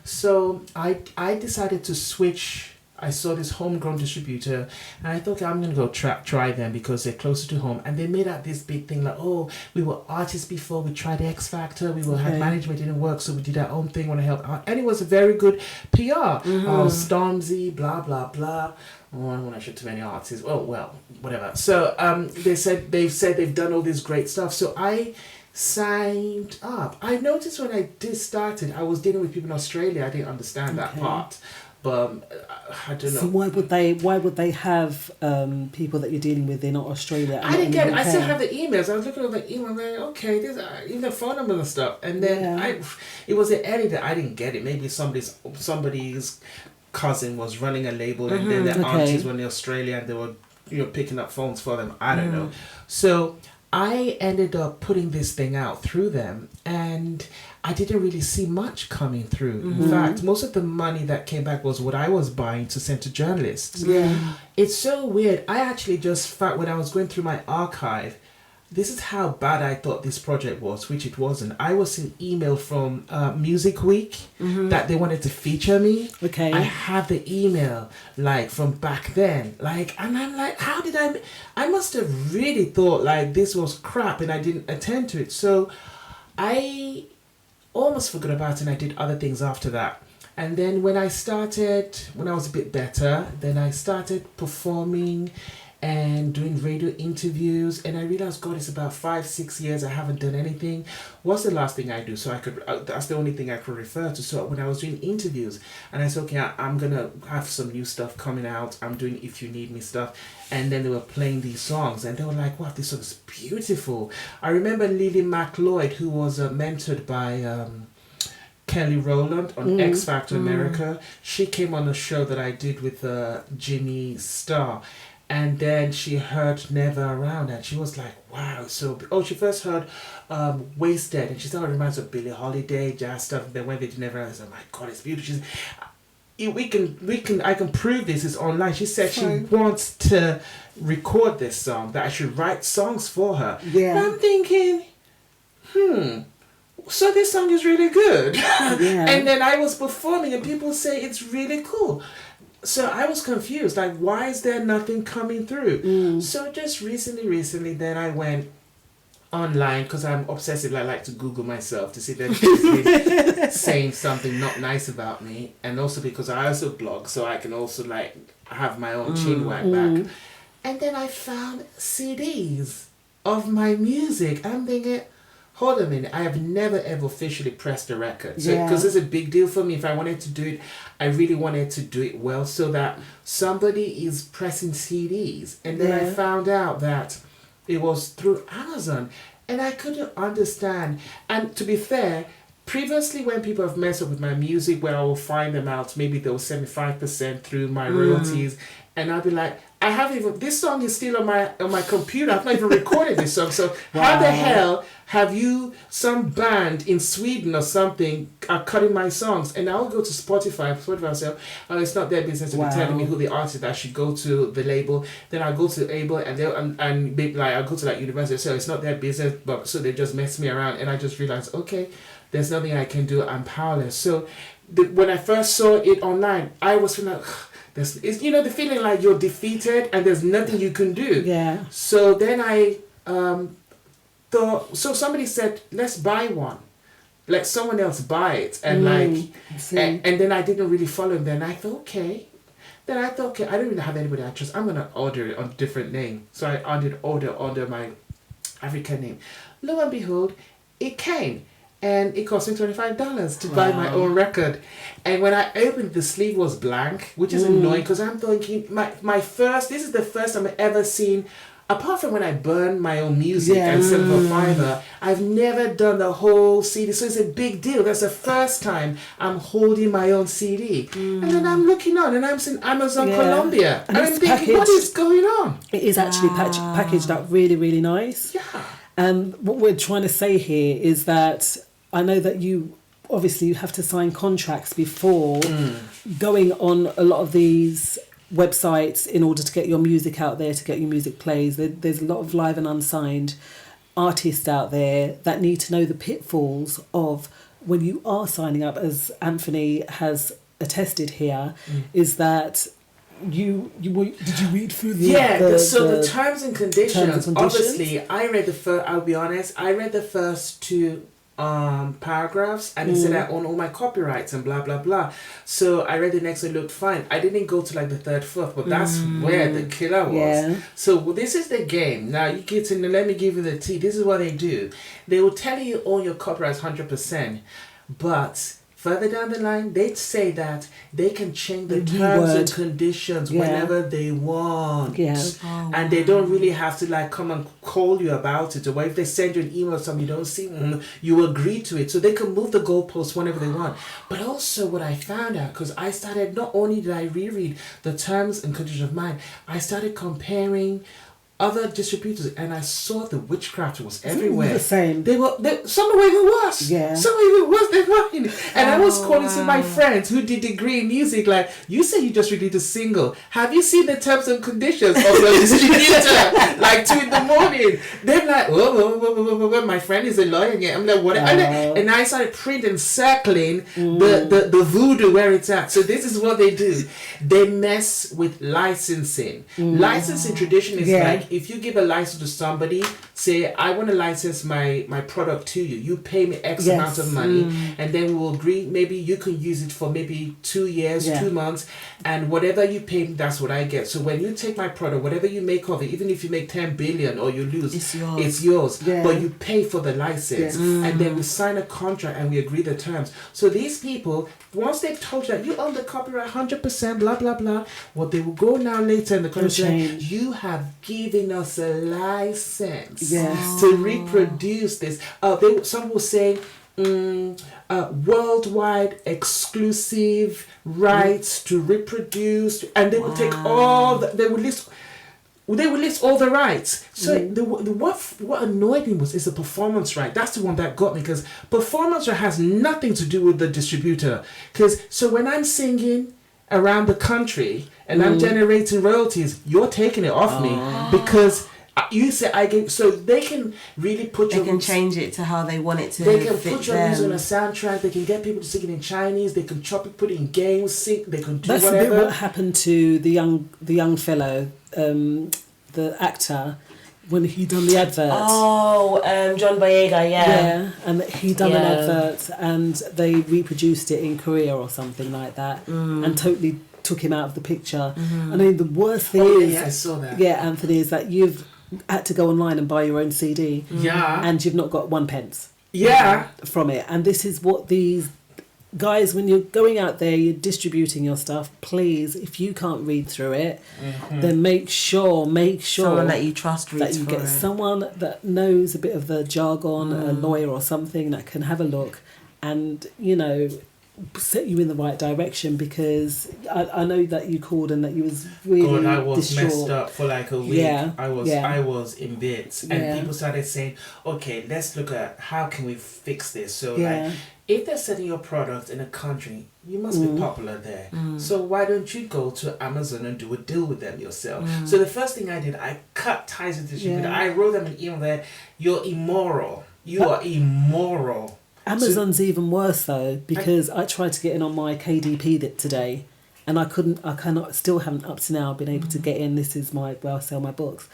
So I decided to switch. I saw this homegrown distributor, and I thought, okay, I'm gonna go try them because they're closer to home. And they made out this big thing like, oh, we were artists before, we tried X Factor, we had management, didn't work, so we did our own thing, want to help out. And it was a very good PR. Stormzy, blah blah blah. Oh, I don't want to show too many artists. Oh well, whatever. So they've said they've done all this great stuff. So I signed up. I noticed when I started, I was dealing with people in Australia. I didn't understand that part. But I don't know. So why would they have people that you're dealing with in Australia? I didn't get it. I still have the emails. I was looking at the email, like, okay, there's even the phone number and stuff. And then it was an edit that I didn't get it. Maybe somebody's cousin was running a label, and then their aunties were in Australia, and they were picking up phones for them. I don't know. So I ended up putting this thing out through them, and I didn't really see much coming through. In fact, most of the money that came back was what I was buying to send to journalists. It's so weird. I actually just found, when I was going through my archive, this is how bad I thought this project was, which it wasn't. I was an email from Music Week that they wanted to feature me. I have the email like from back then, like, and I'm like, how did I must have really thought like this was crap, and I didn't attend to it. So I almost forgot about it, and I did other things after that. And then when I was a bit better, then I started performing and doing radio interviews, and I realized, God, it's about 5-6 years I haven't done anything. What's the last thing I do? So that's the only thing I could refer to. So when I was doing interviews, and I said, okay, I'm gonna have some new stuff coming out. I'm doing If You Need Me stuff. And then they were playing these songs, and they were like, wow, this song is beautiful. I remember Lily McLeod, who was mentored by Kelly Rowland on X Factor America. She came on a show that I did with Jimmy Starr. And then she heard Never Around, and she was like, wow. So, she first heard Wasted, and she thought it reminds her of Billie Holiday, jazz stuff. And then when they did Never Around, I said, my God, it's beautiful. I can prove this is online. She said she wants to record this song, that I should write songs for her. And I'm thinking, so this song is really good. And then I was performing, and people say it's really cool. So I was confused, like, why is there nothing coming through? So just recently, then I went online, because I'm obsessive. I like to Google myself to see if anybody's saying something not nice about me, and also because I also blog, so I can also like have my own chin wag back. And then I found CDs of my music. I'm thinking, hold a minute, I have never ever officially pressed a record. So, because it's a big deal for me. If I wanted to do it, I really wanted to do it well, so that somebody is pressing CDs. And then I found out that it was through Amazon, and I couldn't understand. And to be fair, previously when people have messed up with my music, where I will find them out, maybe they will 75% through my royalties, and I'll be like, I haven't even, this song is still on my computer. I've not even recorded this song. So how the hell have you, some band in Sweden or something, are cutting my songs? And I'll go to Spotify will say, oh, it's not their business to be telling me who the artist is. I should go to the label. Then I'll go to the label, and I'll go to like university. So it's not their business, but so they just mess me around. And I just realized, okay, there's nothing I can do. I'm powerless. So when I first saw it online, I was feeling like, it's, the feeling like you're defeated and there's nothing you can do. So then I thought, so somebody said, let's buy one. Let someone else buy it. And and then I didn't really follow them. Then I thought, okay. I don't really have anybody I trust. I'm going to order it on a different name. So I ordered under my African name. Lo and behold, it came. and it cost me $25 to buy my own record. And when I opened, the sleeve was blank, which is annoying because I'm thinking this is the first time I've ever seen, apart from when I burn my own music and sell for Fiverr, I've never done the whole CD. So it's a big deal. That's the first time I'm holding my own CD. And then I'm looking on and I'm seeing Amazon Colombia. And I'm thinking, what is going on? It is actually packaged up really, really nice. Yeah. And what we're trying to say here is that I know that you have to sign contracts before going on a lot of these websites in order to get your music out there, to get your music plays. There's a lot of live and unsigned artists out there that need to know the pitfalls of when you are signing up, as Anthony has attested here, is that did you read through the the terms and conditions. Obviously, I'll be honest, I read the first two paragraphs and it said I own all my copyrights and blah blah blah. So I read the next one, looked fine. I didn't go to like the third, fourth, but that's where the killer was. Yeah. So this is the game. Now you get to let me give you the tea. This is what they do. They will tell you own your copyrights 100%, but further down the line, they'd say that they can change the terms and conditions whenever they want. Yeah. And they don't really have to like come and call you about it. Or if they send you an email or something you don't see, you agree to it. So they can move the goalposts whenever they want. But also what I found out, because I started, not only did I reread the terms and conditions of mine, I started comparing other distributors, and I saw the witchcraft was everywhere. The same. Some were even worse. Yeah. Some were even worse than mine. And I was calling to my friends who did degree in music, like, you say you just released a single. Have you seen the terms and conditions of your distributor? Like 2 a.m. They're like, oh, my friend is a lawyer. I'm like, what? And I started printing and circling the voodoo where it's at. So this is what they do. They mess with licensing. Licensing tradition is like, if you give a license to somebody, say, I want to license my product to you. You pay me X amount of money, and then we will agree. Maybe you can use it for maybe 2 years, 2 months, and whatever you pay me, that's what I get. So when you take my product, whatever you make of it, even if you make 10 billion or you lose, it's yours. Yeah. But you pay for the license, and then we sign a contract and we agree the terms. So these people, once they've told you that you own the copyright 100%, blah blah blah, what they will go now later in the contract, you have given us a license to reproduce this. Some will say worldwide exclusive rights to reproduce, and they will take all they will list all the rights. So what annoyed me is the performance right. That's the one that got me, because performance right has nothing to do with the distributor. So when I'm singing around the country and I'm generating royalties, you're taking it off me, because you say I get, so they can really put they can change it to how they want it to. They can put your music on a soundtrack. They can get people to sing it in Chinese. They can chop it, put it in games, sing. They can do That's whatever. a bit what happened to the young fellow, the actor, when he done the advert. John Boyega, Yeah, and he done an advert, and they reproduced it in Korea or something like that, and totally took him out of the picture. I mean, the worst thing is, I saw that. Yeah, Anthony, is that you've had to go online and buy your own CD. Yeah. And you've not got 1 pence. Yeah. From it. And this is what these guys, when you're going out there, you're distributing your stuff, please, if you can't read through it, then make sure someone that you trust that you get someone that knows a bit of the jargon, a lawyer or something, that can have a look and, set you in the right direction, because I know that you called and that you was really God, I was distraught. messed up for like a week. I was in bits, and people started saying, okay, let's look at how can we fix this. So like, if they're selling your product in a country, you must be popular there. So why don't you go to Amazon and do a deal with them yourself? So the first thing I did, I cut ties with the distributor. I wrote them an email there, you're immoral. You are immoral. Amazon's even worse though, because I tried to get in on my KDP today, and I still haven't up to now been able to get in. This is where I sell my books.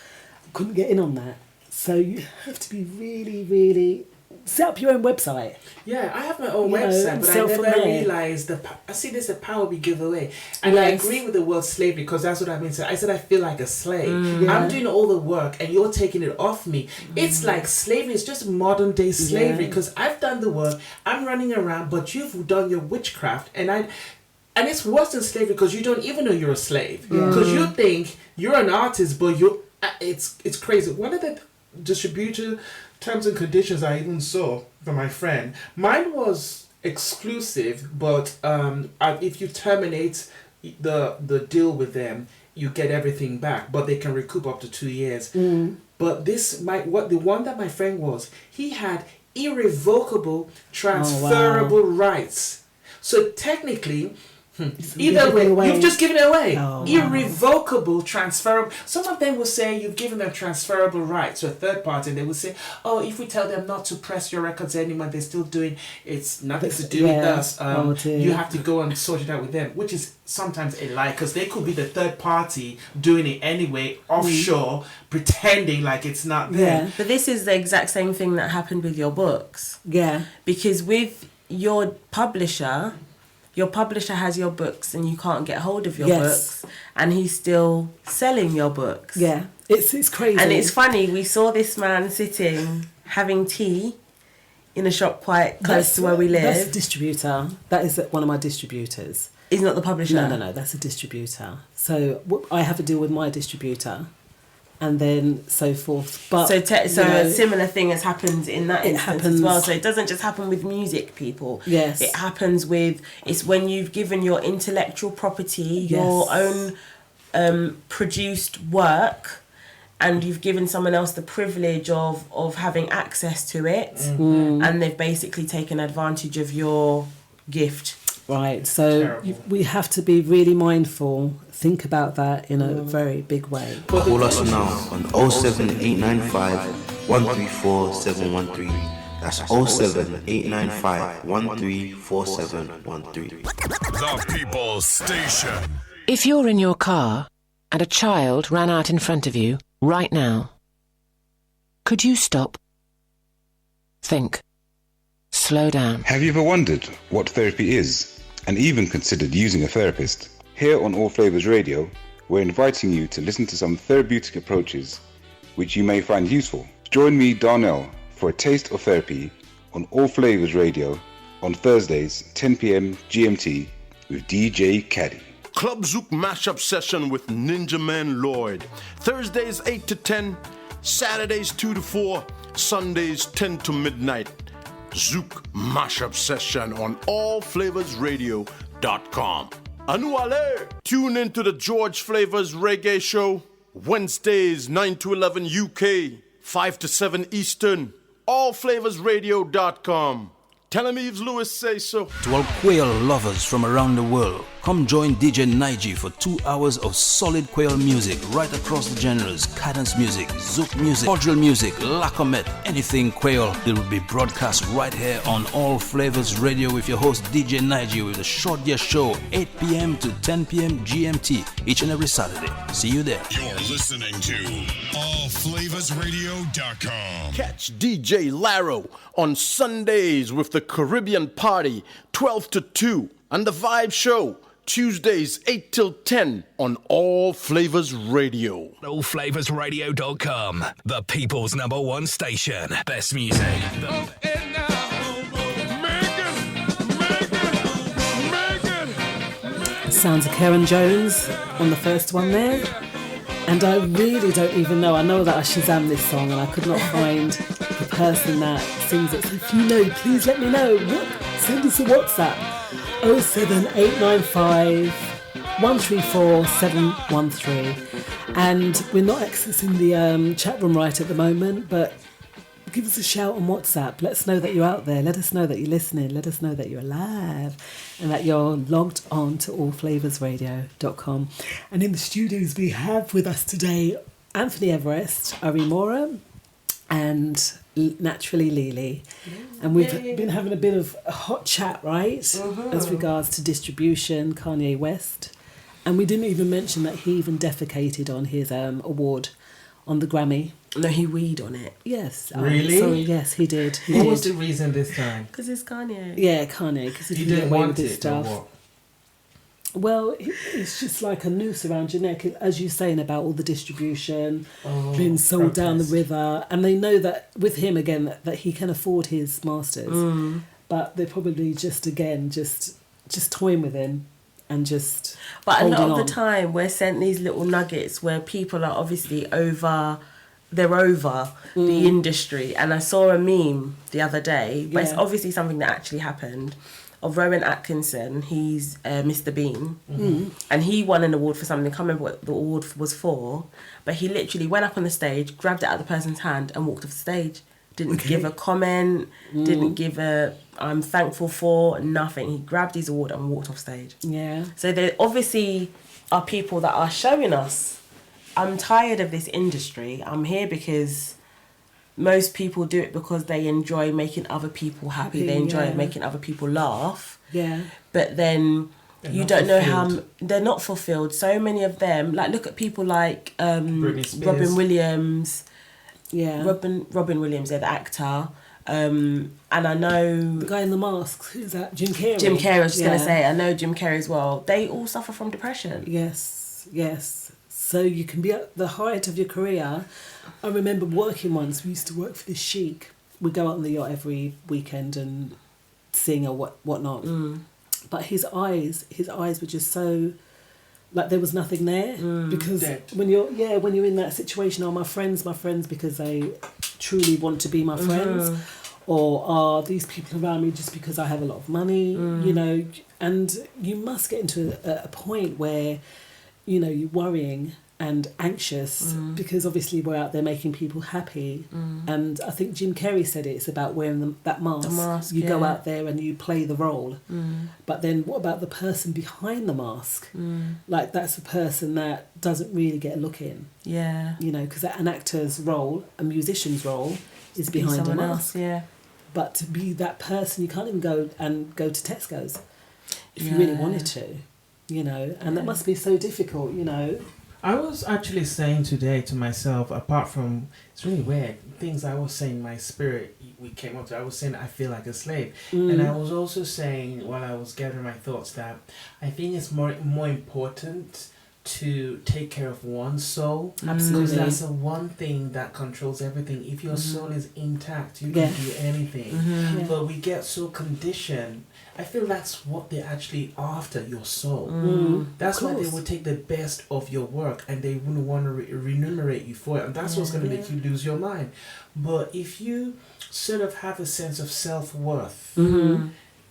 I couldn't get in on that. So you have to be really, really set up your own website. Yeah, I have my own You know, website, but I sell from never there. realised I see this as a power we give away. And I Yes. agree with the word slavery because that's what I mean. So I said I feel like a slave. Yeah. I'm doing all the work and you're taking it off me. It's like slavery. It's just modern day slavery because I've done the work. I'm running around, but you've done your witchcraft. And it's worse than slavery because you don't even know you're a slave. Because you think you're an artist, but it's crazy. One of the distributor terms and conditions I even saw from my friend, mine was exclusive, but if you terminate the deal with them, you get everything back, but they can recoup up to 2 years. But the one that my friend was, he had irrevocable transferable rights. So technically, either way, you've just given it away. Irrevocable, transferable. Some of them will say you've given them transferable rights to a third party, and they will say, oh, if we tell them not to press your records anymore, they're still doing it's nothing to do with us. You have to go and sort it out with them, which is sometimes a lie because they could be the third party doing it anyway, offshore, pretending like it's not there. Yeah. But this is the exact same thing that happened with your books. Yeah. Because with your publisher has your books and you can't get hold of your books, and he's still selling your books. Yeah, it's crazy. And it's funny, we saw this man sitting having tea in a shop quite close to where we live. That's a distributor. That is one of my distributors. He's not the publisher? No, that's a distributor. So I have to deal with my distributor and then so forth. But a similar thing has happened in that instance as well. So it doesn't just happen with music people. Yes. It happens it's when you've given your intellectual property, your own produced work, and you've given someone else the privilege of having access to it, and they've basically taken advantage of your gift. Right, so we have to be really mindful, think about that in a very big way. Call us now on 07895 134 713. That's 07895 134 713. The People's Station. If you're in your car and a child ran out in front of you right now, could you stop? Think. Slow down. Have you ever wondered what therapy is and even considered using a therapist? Here on All Flavors Radio, we're inviting you to listen to some therapeutic approaches which you may find useful. Join me, Darnell, for a taste of therapy on All Flavors Radio on Thursdays, 10 p.m. GMT with DJ Caddy. Club Zouk mashup session with Ninja Man Lloyd. Thursdays 8 to 10, Saturdays 2 to 4, Sundays 10 to midnight. Zouk mashup session on allflavorsradio.com. Anuale! Tune into the George Flavors Reggae Show, Wednesdays 9 to 11 UK, 5 to 7 Eastern, allflavorsradio.com. Tell him Yves Lewis say so. To all quail lovers from around the world, come join DJ Naiji for 2 hours of solid quail music right across the genres: cadence music, zouk music, cordial music, lacomet, anything quail. It will be broadcast right here on All Flavors Radio with your host DJ Naiji with a short year show 8 p.m. to 10 p.m. GMT each and every Saturday. See you there. You're listening to allflavorsradio.com. Catch DJ Laro on Sundays with the Caribbean Party 12 to 2 and the Vibe Show Tuesdays 8 till 10 on All Flavors Radio. Allflavorsradio.com, the people's #1 station. Best music. Sounds of Karen Jones on the first one there. And I really don't even know. I know that I Shazam this song and I could not find the person that sings it. So if you know, please let me know. Send us a WhatsApp. 07895 134 713. And we're not accessing the chat room right at the moment, but give us a shout on WhatsApp. Let us know that you're out there. Let us know that you're listening. Let us know that you're alive and that you're logged on to allflavorsradio.com. And in the studios we have with us today Anthony Everest, Àrèmúorin, and Naturally Lily. And we've been having a bit of a hot chat, right? As regards to distribution, Kanye West. And we didn't even mention that he even defecated on his award on the Grammy. No, he weed on it. Yes. Really? Sorry, yes, he did. What was the reason this time? Because it's Kanye. Yeah, Kanye. Because he didn't want it or what? Well, it's just like a noose around your neck, as you're saying about all the distribution, being sold down the river. And they know that with him, again, that he can afford his masters. But they're probably just toying with him and just But a lot of on. the time, we're sent these little nuggets where people are obviously they're over the industry. And I saw a meme the other day, but it's obviously something that actually happened, of Rowan Atkinson. He's Mr. Bean. And he won an award for something. I can't remember what the award was for, but he literally went up on the stage, grabbed it out of the person's hand and walked off the stage. Didn't give a comment, didn't give a I'm thankful for, nothing. He grabbed his award and walked off stage. Yeah. So there obviously are people that are showing us, I'm tired of this industry. I'm here because most people do it because they enjoy making other people happy. They enjoy making other people laugh. Yeah. But then you don't know how they're not fulfilled. So many of them, like look at people like Robin Williams. Yeah. Robin Williams, the actor. And I know the guy in the mask. Who's that? Jim Carrey. Jim Carrey. I was just gonna say. I know Jim Carrey as well. They all suffer from depression. Yes. So you can be at the height of your career. I remember working once. We used to work for this sheik. We'd go out on the yacht every weekend and sing or whatnot. But his eyes were just so, like there was nothing there. Because when you're in that situation, are my friends because they truly want to be my friends, or are these people around me just because I have a lot of money? You know, and you must get into a point where, you know, you're worrying and anxious because obviously we're out there making people happy. And I think Jim Carrey said it's about wearing that mask. The mask, you go out there and you play the role. But then what about the person behind the mask? Like that's the person that doesn't really get a look in. Yeah. You know, because an actor's role, a musician's role is behind a mask. Yeah. But to be that person, you can't even go to Tesco's if you really wanted to. You know, and that must be so difficult, you know. I was actually saying today to myself, apart from, it's really weird, things I was saying in my spirit, we came up to, I was saying I feel like a slave. And I was also saying, while I was gathering my thoughts, that I think it's more important to take care of one's soul. Absolutely. Because that's the one thing that controls everything. If your soul is intact, you can do anything. But we get so conditioned. I feel that's what they're actually after, your soul. That's why they would take the best of your work and they wouldn't want to remunerate you for it. And that's what's going to make you lose your mind. But if you sort of have a sense of self-worth,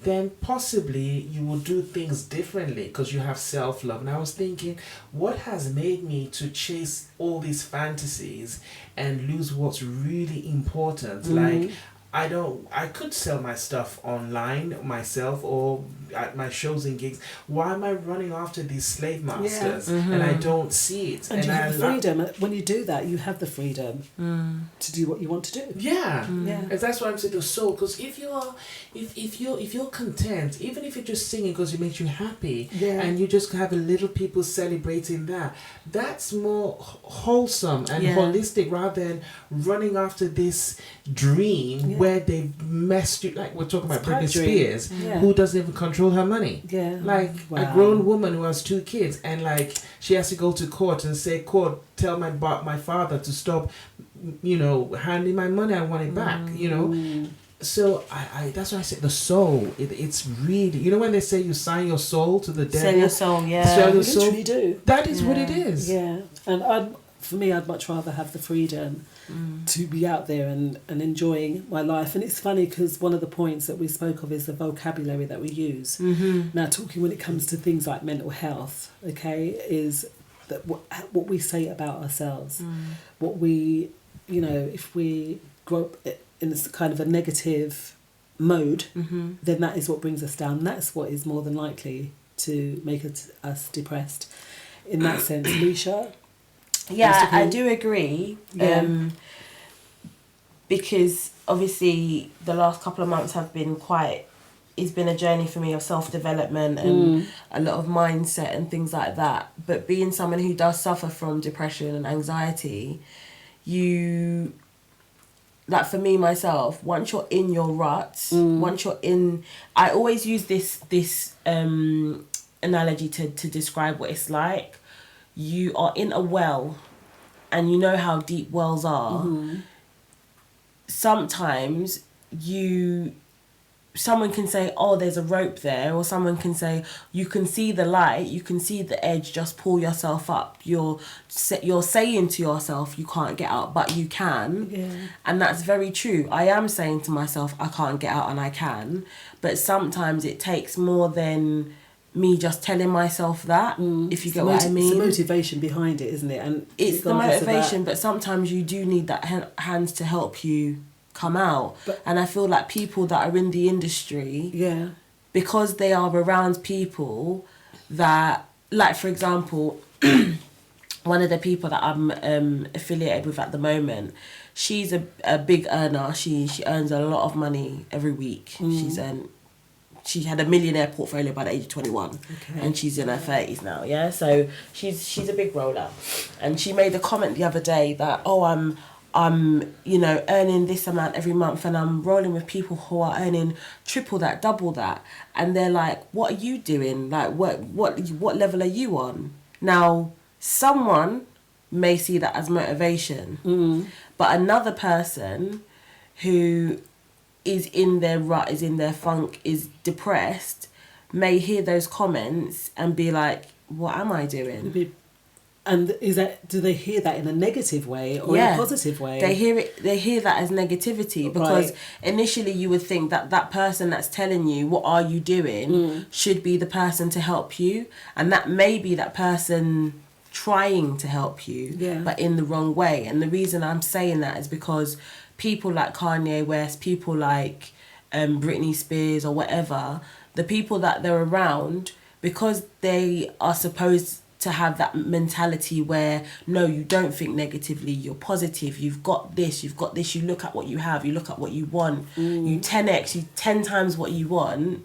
then possibly you will do things differently because you have self-love. And I was thinking, what has made me to chase all these fantasies and lose what's really important? Like, I could sell my stuff online myself or at my shows and gigs. Why am I running after these slave masters and I don't see it? And you have the freedom. When you do that, you have the freedom to do what you want to do. Yeah. And that's why I'm saying the soul. Because if you're content, even if you're just singing because it makes you happy, and you just have a little people celebrating that, that's more wholesome and holistic rather than running after this dream where they've messed you. Like we're talking about Britney Spears, who doesn't even control her money. Like a grown woman who has 2 kids, and like she has to go to court and say, "Court, tell my father to stop, you know, handing my money. I want it back." You know. So I that's why I said the soul. It's really, you know, when they say you sign your soul to the devil. Sell your soul, Sell your soul. Literally do. That is what it is. Yeah, and for me, I'd much rather have the freedom to be out there and enjoying my life. And it's funny because one of the points that we spoke of is the vocabulary that we use. Now, talking when it comes to things like mental health, okay, is that what we say about ourselves, what we, you know, if we grow up in this kind of a negative mode, then that is what brings us down. That's what is more than likely to make us depressed. In that sense, Leisha. Yeah, I do agree. Because obviously the last couple of months have been it's been a journey for me of self-development and a lot of mindset and things like that. But being someone who does suffer from depression and anxiety, you, like for me myself, once you're in your ruts, once you're in, I always use this analogy to describe what it's like. You are in a well, and you know how deep wells are. Sometimes someone can say, oh, there's a rope there, or someone can say, you can see the light, you can see the edge, just pull yourself up. You're saying to yourself, you can't get out, but you can. Yeah. And that's very true. I am saying to myself, I can't get out, and I can. But sometimes it takes more than me just telling myself that, if you get what I mean. It's the motivation behind it, isn't it? And it's the motivation, but sometimes you do need that hands to help you come out. And I feel like people that are in the industry, because they are around people that, like for example, one of the people that I'm affiliated with at the moment, she's a big earner. She earns a lot of money every week. She had a millionaire portfolio by the age of 21, and she's in her 30s now. Yeah, so she's a big roller, and she made a comment the other day that, oh, I'm earning this amount every month, and I'm rolling with people who are earning triple that, double that, and they're like, what are you doing? Like, what level are you on? Now, someone may see that as motivation, but another person who is in their rut, is in their funk, is depressed, may hear those comments and be like, what am I doing? And do they hear that in a negative way or in a positive way? They hear that as negativity, because initially you would think that person that's telling you what are you doing should be the person to help you, and that may be that person trying to help you, but in the wrong way. And the reason I'm saying that is because people like Kanye West, people like Britney Spears or whatever, the people that they're around, because they are supposed to have that mentality where, no, you don't think negatively, you're positive, you've got this, you look at what you have, you look at what you want, you 10x, you 10 times what you want.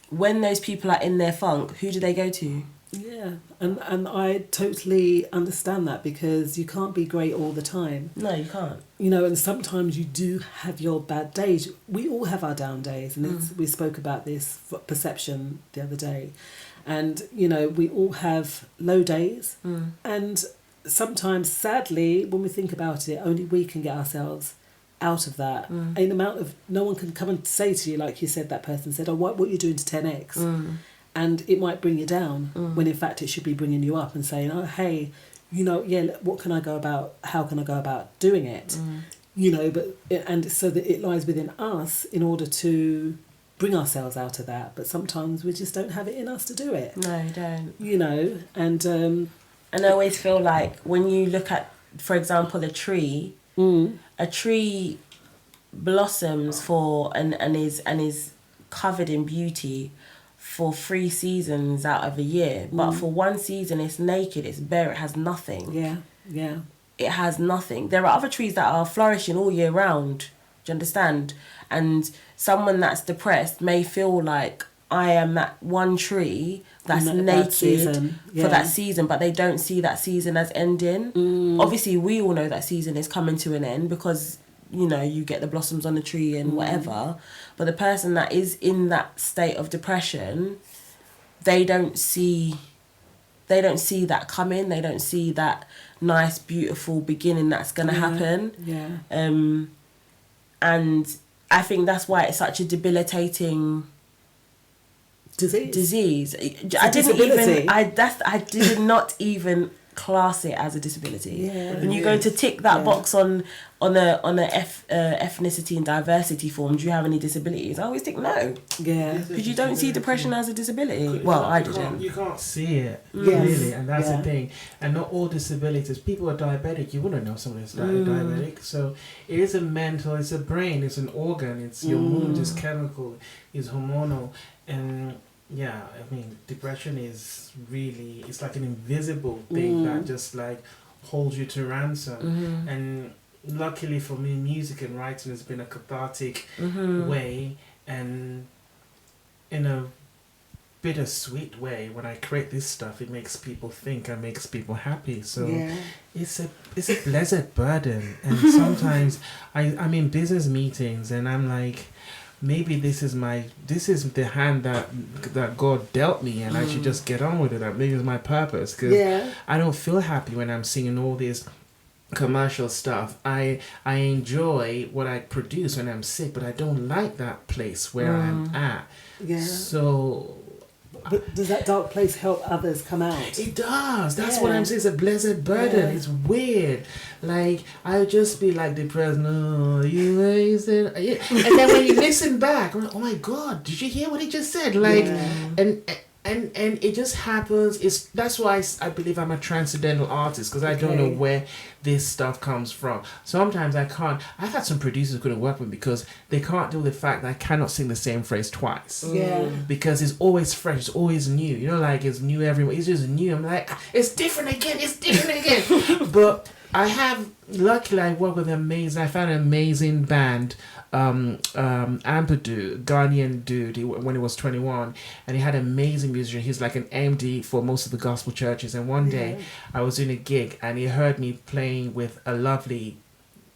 When those people are in their funk, who do they go to? Yeah, and I totally understand that, because you can't be great all the time. No, you can't. And sometimes you do have your bad days. We all have our down days, and we spoke about this perception the other day. And, we all have low days. And sometimes, sadly, when we think about it, only we can get ourselves out of that. An amount of, no one can come and say to you, like you said, that person said, oh, what are you doing to 10x? And it might bring you down, when in fact it should be bringing you up and saying, oh, hey, what can I go about? How can I go about doing it? And so that it lies within us in order to bring ourselves out of that. But sometimes we just don't have it in us to do it. No, you don't. And I always feel like when you look at, for example, a tree blossoms and is covered in beauty for 3 seasons out of a year, but for one season it's naked, it's bare, it has nothing. Yeah. It has nothing. There are other trees that are flourishing all year round. Do you understand? And someone that's depressed may feel like, I am that one tree that's naked for that season, but they don't see that season as ending. Obviously, we all know that season is coming to an end, because you get the blossoms on the tree and whatever. But the person that is in that state of depression, they don't see that coming. They don't see that nice, beautiful beginning that's going to happen. And I think that's why it's such a debilitating disease. I did not even class it as a disability. When you go to tick that box on a ethnicity and diversity form, do you have any disabilities? I always think no. Because you don't see depression as a disability. Well, I didn't. You can't see it, really, and that's the thing. And not all disabilities. People are diabetic. You wouldn't know someone is diabetic. So it is a mental. It's a brain. It's an organ. It's your mood. It's chemical. It's hormonal. And yeah, I mean, depression is really, it's like an invisible thing that just like holds you to ransom. And luckily for me, music and writing has been a cathartic way, and in a bittersweet way. When I create this stuff, it makes people think and makes people happy. So it's a blessed burden. And sometimes I'm in business meetings and I'm like, maybe this is the hand that God dealt me, and I should just get on with it. Maybe it's my purpose, because I don't feel happy when I'm singing all this commercial stuff. I enjoy what I produce when I'm sick, but I don't like that place where I'm at. So but does that dark place help others come out? It does. That's what I'm saying. It's a blessed burden. It's weird. Like, I'll just be like depressed. No, you wasted. And then when you listen back, I'm like, oh my God, did you hear what he just said? Like, and it just happens. That's why I believe I'm a transcendental artist, because I don't know where this stuff comes from. Sometimes I can't. I've had some producers who couldn't work with me because they can't deal with the fact that I cannot sing the same phrase twice. Because it's always fresh. It's always new. You know, like it's new every. It's just new. I'm like, it's different again. It's different again. But luckily I work with I found an amazing band, Ampadu, Ghanaian dude, when he was 21, and he had amazing music. He's like an MD for most of the gospel churches, and one day I was doing a gig and he heard me playing with a lovely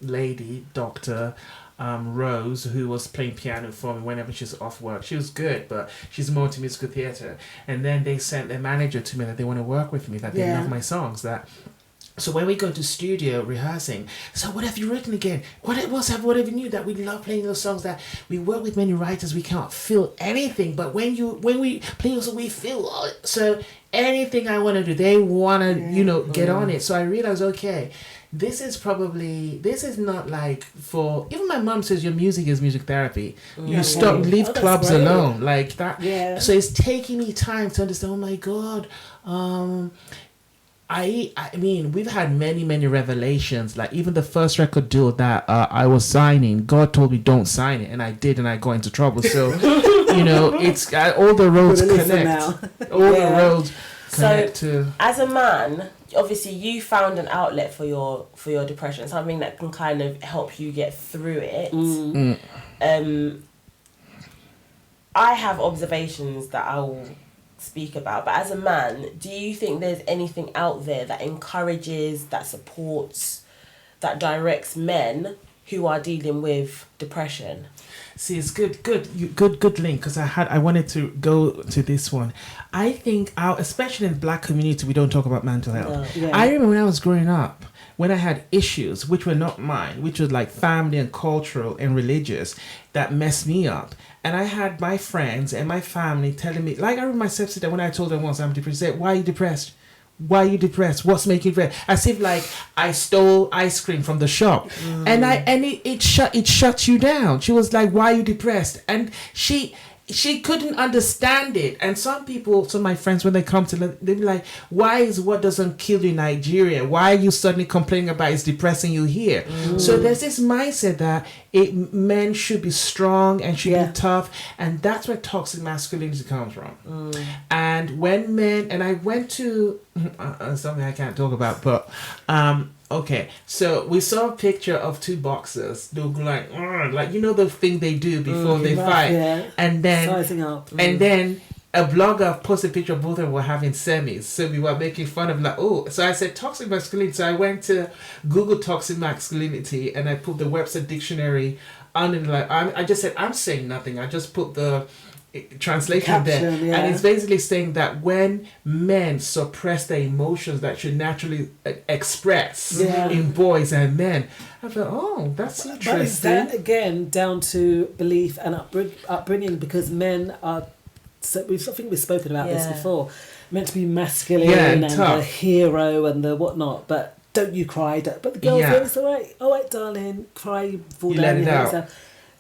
lady, Dr. Rose, who was playing piano for me whenever she's off work. She was good, but she's more into musical theatre. And then they sent their manager to me that they want to work with me, that they love my songs, So when we go to studio rehearsing, so what have you written again? What have you knew that we love playing those songs, that we work with many writers, we can't feel anything, but when we play those, we feel all it. So anything I want to do, they want to, get on it. So I realized, okay, this is not like for, even my mom says your music is music therapy. You leave clubs alone like that. So it's taking me time to understand, oh my God, I mean, we've had many revelations. Like even the first record deal that I was signing, God told me don't sign it, and I did, and I got into trouble. So, it's all the roads connect. All the roads connect to. As a man, obviously, you found an outlet for your depression, something that can kind of help you get through it. I have observations that I will speak about, but as a man, do you think there's anything out there that encourages, that supports, that directs men who are dealing with depression? See, it's good link, because I wanted to go to this one. I think especially in the Black community, we don't talk about mental health. I remember when I was growing up, when I had issues which were not mine, which was like family and cultural and religious, that messed me up. And I had my friends and my family telling me, like I remember my stepsister, when I told them once I'm depressed, said, why are you depressed? Why are you depressed? What's making you depressed? As if like I stole ice cream from the shop. And it shut you down. She was like, why are you depressed? And she couldn't understand it. And some of my friends, when they come to them, they be like, why is what doesn't kill you in Nigeria? Why are you suddenly complaining about it's depressing you here? So there's this mindset that men should be strong and should be tough, and that's where toxic masculinity comes from. And when men, and I went to something I can't talk about, but okay, so we saw a picture of two boxers. They were like the thing they do before they fight, and then sizing up, and then a blogger posted a picture of both of them were having semis. So we were making fun of so I said toxic masculinity. So I went to Google toxic masculinity and I put the Webster dictionary under I just said I'm saying nothing. I just put the translation caption, there, and it's basically saying that when men suppress their emotions that should naturally express in boys and men, I thought, oh, that's interesting. But is that again down to belief and upbringing? Because men are, I think we've spoken about this before, meant to be masculine and the hero and the whatnot, but don't you cry? But the girls go, it's all right, darling, cry, fall down your head.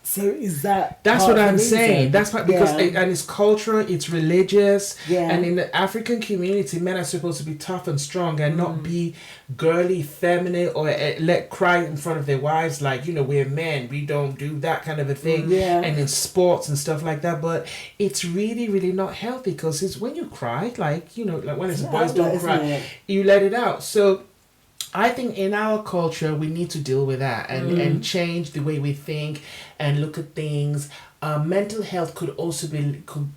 So is that? That's what I'm saying. That's why, because and it's cultural, it's religious, and in the African community, men are supposed to be tough and strong and not be girly, feminine, or let cry in front of their wives. Like we're men, we don't do that kind of a thing. And in sports and stuff like that. But it's really, really not healthy, because it's when you cry, like when it's boys don't cry, you let it out. So I think in our culture, we need to deal with that and change the way we think and look at things. mental health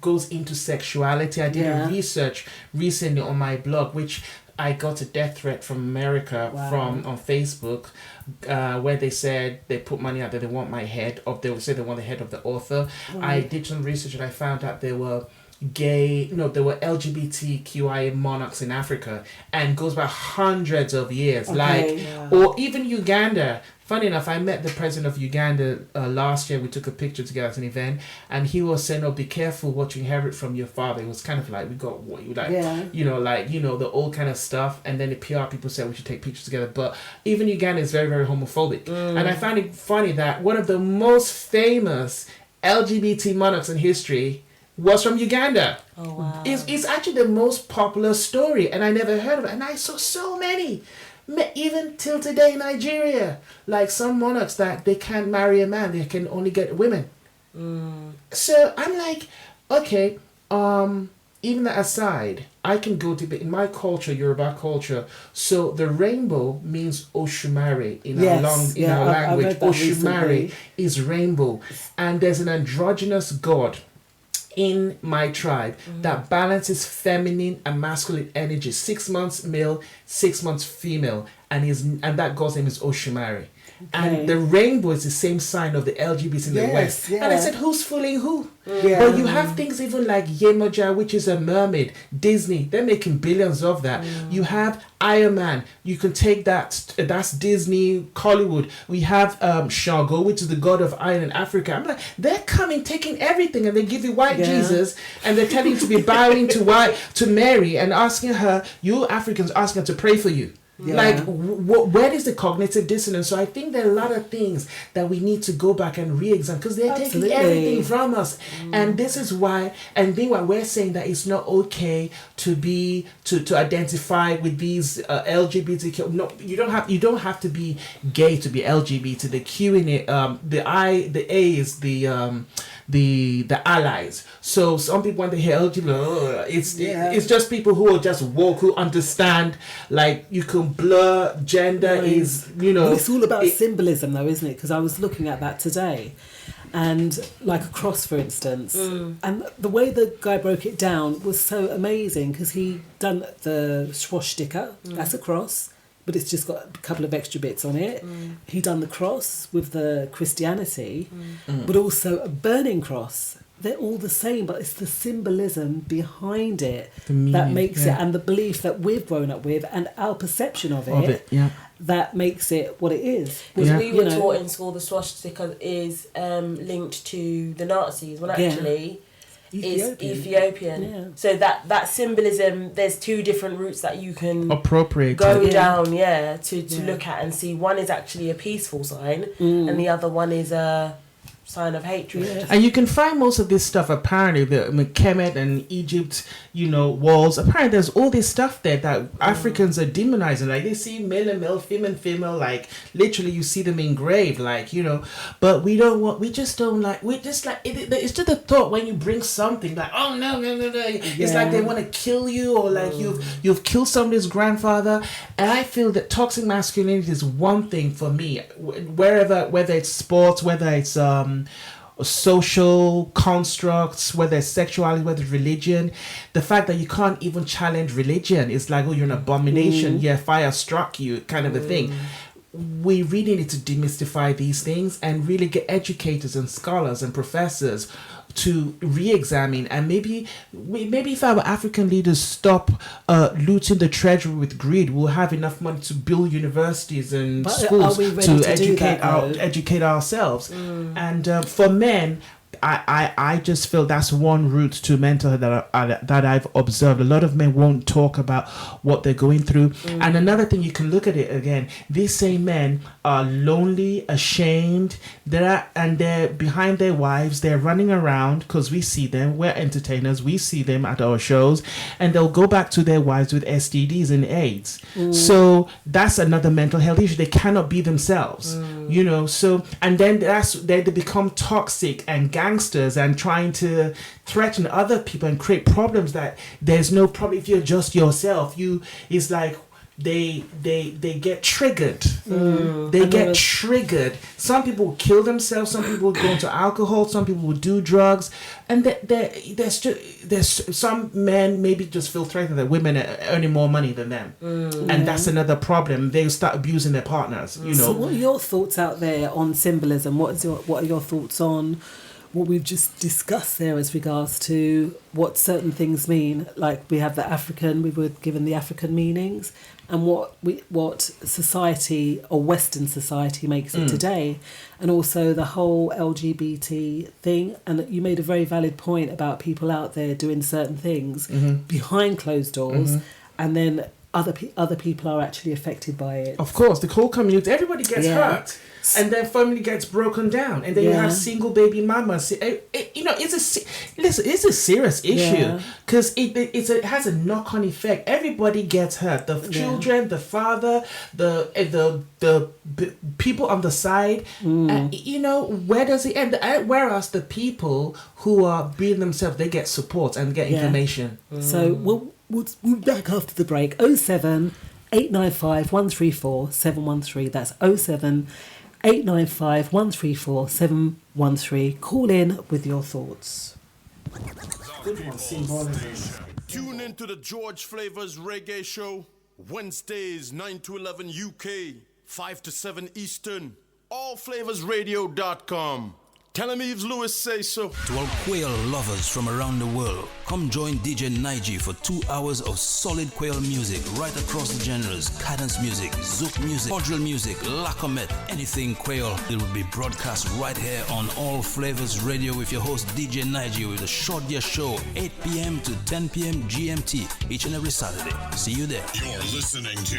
goes into sexuality. I did a research recently on my blog, which I got a death threat from America on Facebook, where they said they put money out there. They want my head of. They would say they want the head of the author. I did some research and I found out there were LGBTQIA monarchs in Africa, and goes back hundreds of years. Or even Uganda. Funny enough, I met the president of Uganda last year. We took a picture together at an event, and he was saying, "Oh, be careful what you inherit from your father." It was kind of like, we got what you like, the old kind of stuff. And then the PR people said we should take pictures together. But even Uganda is very, very homophobic. And I found it funny that one of the most famous LGBT monarchs in history was from Uganda. Oh, wow. It's actually the most popular story, and I never heard of it. And I saw so many. Even till today in Nigeria, like some monarchs that they can't marry a man, they can only get women. So I'm like, okay, even that aside, I can go to, in my culture, Yoruba culture, so the rainbow means Oshumare in our language. Oshumare is rainbow, and there's an androgynous god in my tribe that balances feminine and masculine energy. 6 months male, 6 months female, and that god's name is Oshumare. And the rainbow is the same sign of the LGBT in the West. And I said, who's fooling who? But you have things even like Yemoja, which is a mermaid. Disney, they're making billions of that. You have Iron Man. You can take that's Disney, Hollywood. We have Shango, which is the god of iron in Africa. I'm like, they're taking everything, and they give you white Jesus, and they're telling you to be bowing to Mary and asking her, you Africans asking her to pray for you. Like, where is the cognitive dissonance? So I think there are a lot of things that we need to go back and re-examine, because they're taking everything from us. And this is why, and meanwhile, we're saying that it's not okay to identify with these LGBTQ. No, you don't have to be gay to be LGBT. The Q in it, the A is the allies. So some people, when they hear LGBT, it's just people who are just woke, who understand, like, you can blur gender is, Well, it's all about symbolism though, isn't it? Because I was looking at that today, and like a cross, for instance, and the way the guy broke it down was so amazing, because he done the swastika, that's a cross, but it's just got a couple of extra bits on it. He done the cross with the Christianity, but also a burning cross. They're all the same, but it's the symbolism behind it that makes it, and the belief that we've grown up with, and our perception of it, that makes it what it is. Because we were taught in school the swastika is linked to the Nazis, when actually it's Ethiopian. So that symbolism, there's two different routes that you can appropriate go down to look at and see. One is actually a peaceful sign, and the other one is a sign of hatred. And you can find most of this stuff, apparently, the Kemet and Egypt, walls. Apparently there's all this stuff there that Africans are demonizing. Like, they see male and male, female and female, like, literally you see them engraved, like, but it's just the thought when you bring something like, oh no, it's like they want to kill you, or like you've killed somebody's grandfather. And I feel that toxic masculinity is one thing for me, whether it's sports, whether it's social constructs, whether it's sexuality, whether it's religion. The fact that you can't even challenge religion is like, oh, you're an abomination, fire struck you, kind of a thing. We really need to demystify these things and really get educators and scholars and professors to re-examine, and maybe if our African leaders stop looting the treasury with greed, we'll have enough money to build universities and schools to educate ourselves. And for men, I just feel that's one route to mental health that I've observed. A lot of men won't talk about what they're going through. And another thing, you can look at it again, these same men are lonely, ashamed, they're behind their wives, they're running around, because we see them, we're entertainers, we see them at our shows, and they'll go back to their wives with STDs and AIDS. So that's another mental health issue. They cannot be themselves, so, and then they become toxic and gangsters and trying to threaten other people and create problems that there's no problem. If you're just yourself, it's like, they get triggered. They get triggered. Some people will kill themselves. Some people go into alcohol. Some people will do drugs. And there's some men maybe just feel threatened that women are earning more money than them, and that's another problem. They start abusing their partners. You know. So, what are your thoughts out there on symbolism? What are your thoughts on what we've just discussed there as regards to what certain things mean? Like we have the African, we were given the African meanings, and what society or Western society makes it today, and also the whole LGBT thing. And you made a very valid point about people out there doing certain things behind closed doors, and then other people are actually affected by it. Of course, the whole community, everybody gets hurt, and their family gets broken down, and then you have single baby mamas. It's a serious issue because it has a knock-on effect. Everybody gets hurt. The children, the father, the people on the side. Where does it end? Whereas the people who are being themselves, they get support and get information. So we'll be back after the break. 07 895 134 713. That's 07 895 134 713. Call in with your thoughts. Tune into the George Flavors Reggae Show, Wednesdays 9 to 11 UK, 5 to 7 Eastern, allflavasradio.com. Tell him Yves Lewis say so. To all quail lovers from around the world, come join DJ Naiji for 2 hours of solid quail music right across the genres: cadence music, zouk music, cordial music, lacomet, anything quail. It will be broadcast right here on All Flavors Radio with your host DJ Naiji with a short year show, 8 p.m. to 10 p.m. GMT each and every Saturday. See you there. You're listening to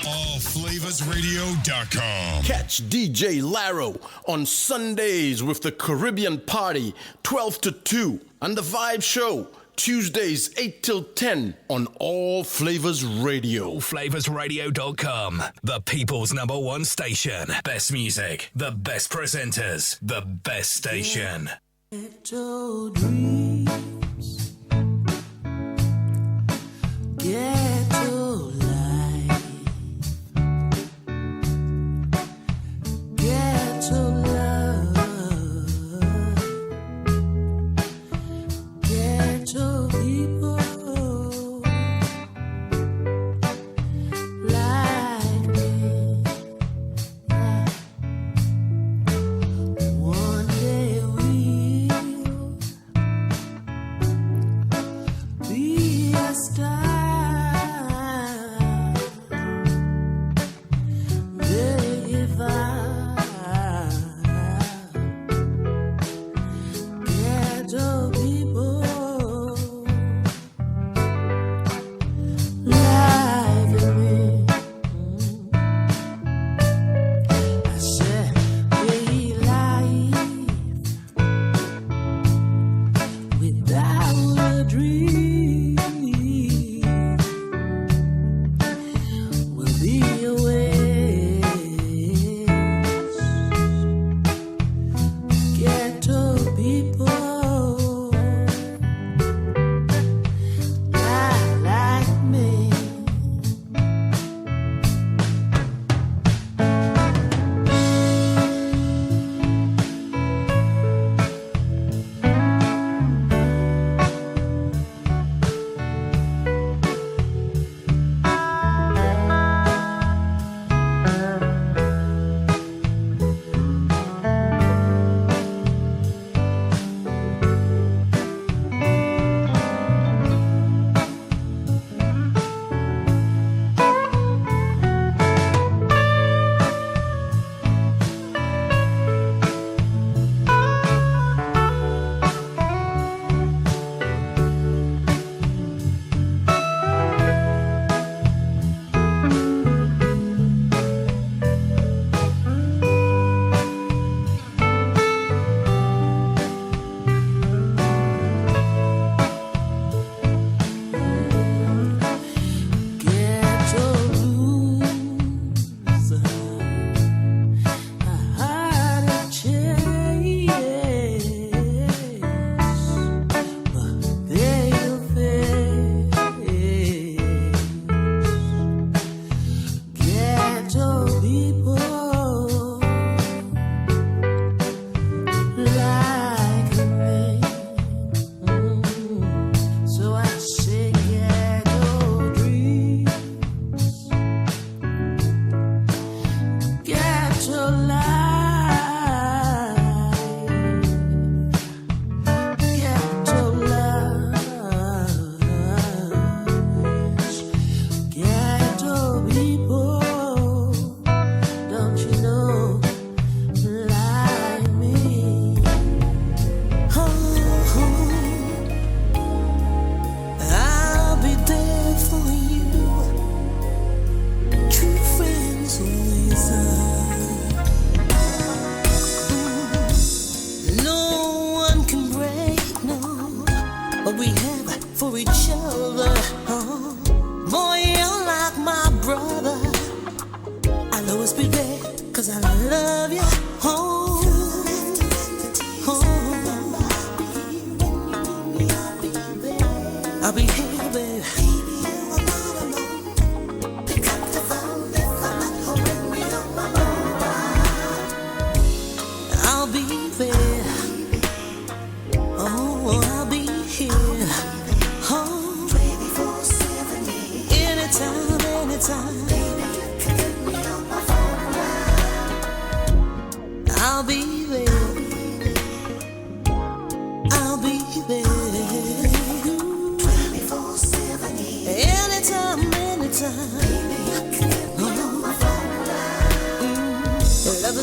allflavasradio.com. Catch DJ Laro on Sundays with the Caribbean Party, 12 to 2, and the Vibe Show, Tuesdays 8 till 10 on All Flavors Radio. Allflavasradio.com, the people's #1 station. Best music, the best presenters, the best station. Ghetto dreams, ghetto life, ghetto love, ghetto people like me. One day we'll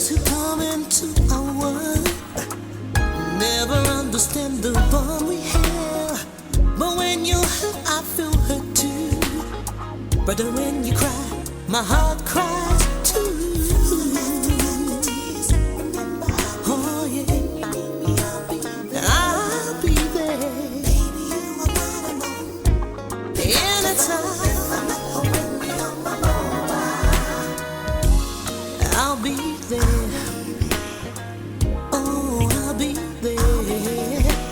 Others who come into our world never understand the bond we have. But when you're hurt, I feel hurt too. Brother, when you cry, my heart cries too. Oh yeah, I'll be there. Anytime. I'll be there. Oh, I'll be there.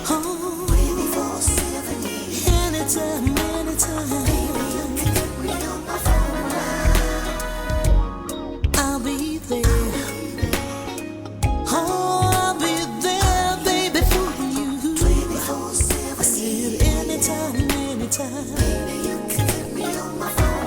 Oh, 24/7. Anytime, anytime. I'll be there. Oh, I'll be there, baby, for you. 24/7. I said anytime, anytime. Baby, you can get me on my phone.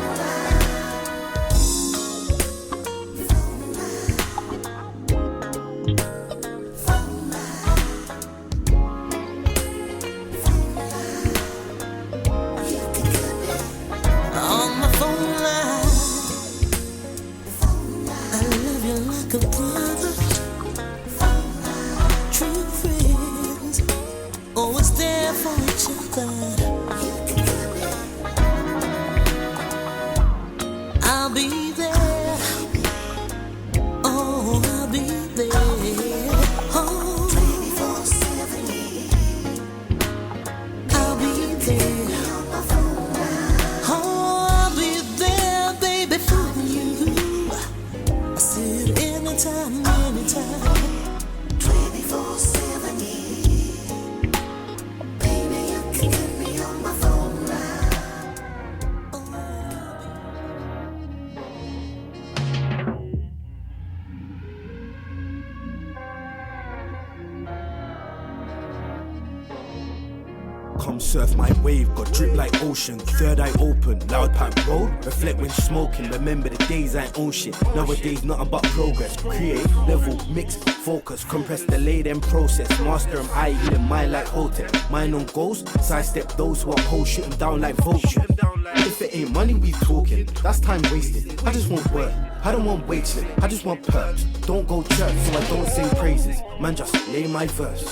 I'll be there. Oh, I'll be there. Oh, 24/7. I'll be there. Oh, I'll be there, baby, for you. I said anytime, anytime. 24/7. Baby, you can get me on my phone now. Come surf my wave, got drip like ocean. Third eye open, loud pipe roll. Reflect when smoking, remember the days I own shit. Nowadays nothing but progress. Create, level, mix, focus. Compress, delay, then process. Master them, I eat them, my like hotel. Mine on goals, sidestep those who uphold. Shoot them down like vulture. If it ain't money we talking, that's time wasted. I just want work, I don't want wage slip. I just want perks. Don't go church so I don't sing praises. Man, just lay my verse.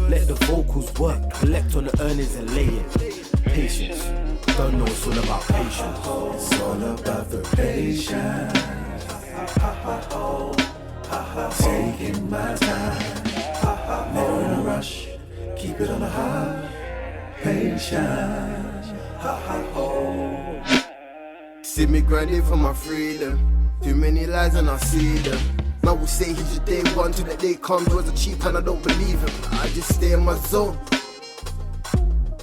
Let the vocals work, collect on the earnings and lay it. Patience, don't know it's all about patience. It's all about the patience. Taking my time, never in a rush. Keep it on the high. Patience. See me grinding for my freedom. Too many lies and I see them. Man will say he's your day one till the day comes. Was a cheap and I don't believe him. I just stay in my zone.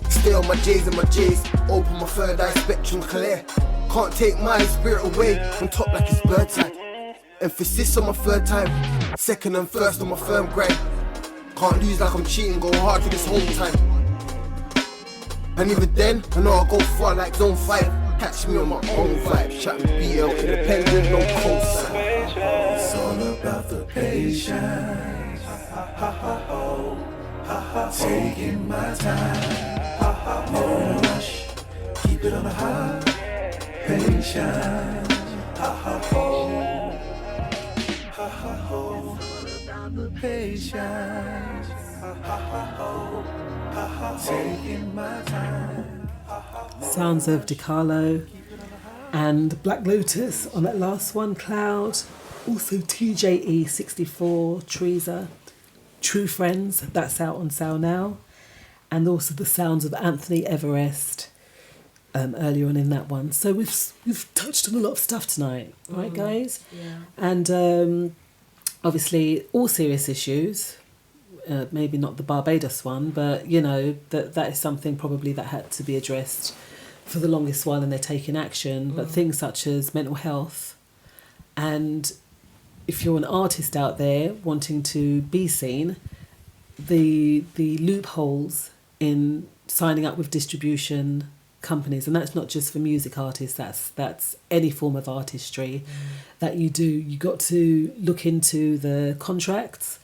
Stay on my J's and my J's. Open my third eye, spectrum clear. Can't take my spirit away. On top like it's bird time. Emphasis on my third time. Second and first on my firm grind. Can't lose like I'm cheating. Go hard to this whole time. And even then, I know I'll go far like zone 5. Catch me on my own vibe. Chatting BL, independent, no cosign. It's all about the patience. Taking my time, never in a rush. Keep it on the high. Patience. Patience. Taking my time. Sounds of DiCarlo and Black Lotus on that last one, Cloud. Also TJE64, Teresa, True Friends, that's out on sale now. And also the sounds of Anthony Everest earlier on in that one. So we've touched on a lot of stuff tonight, right guys? Yeah. And obviously all serious issues. Maybe not the Barbados one, but you know that is something probably that had to be addressed for the longest while, and they're taking action. But things such as mental health, and if you're an artist out there wanting to be seen, the loopholes in signing up with distribution companies, and that's not just for music artists. That's any form of artistry that you do. You got to look into the contracts.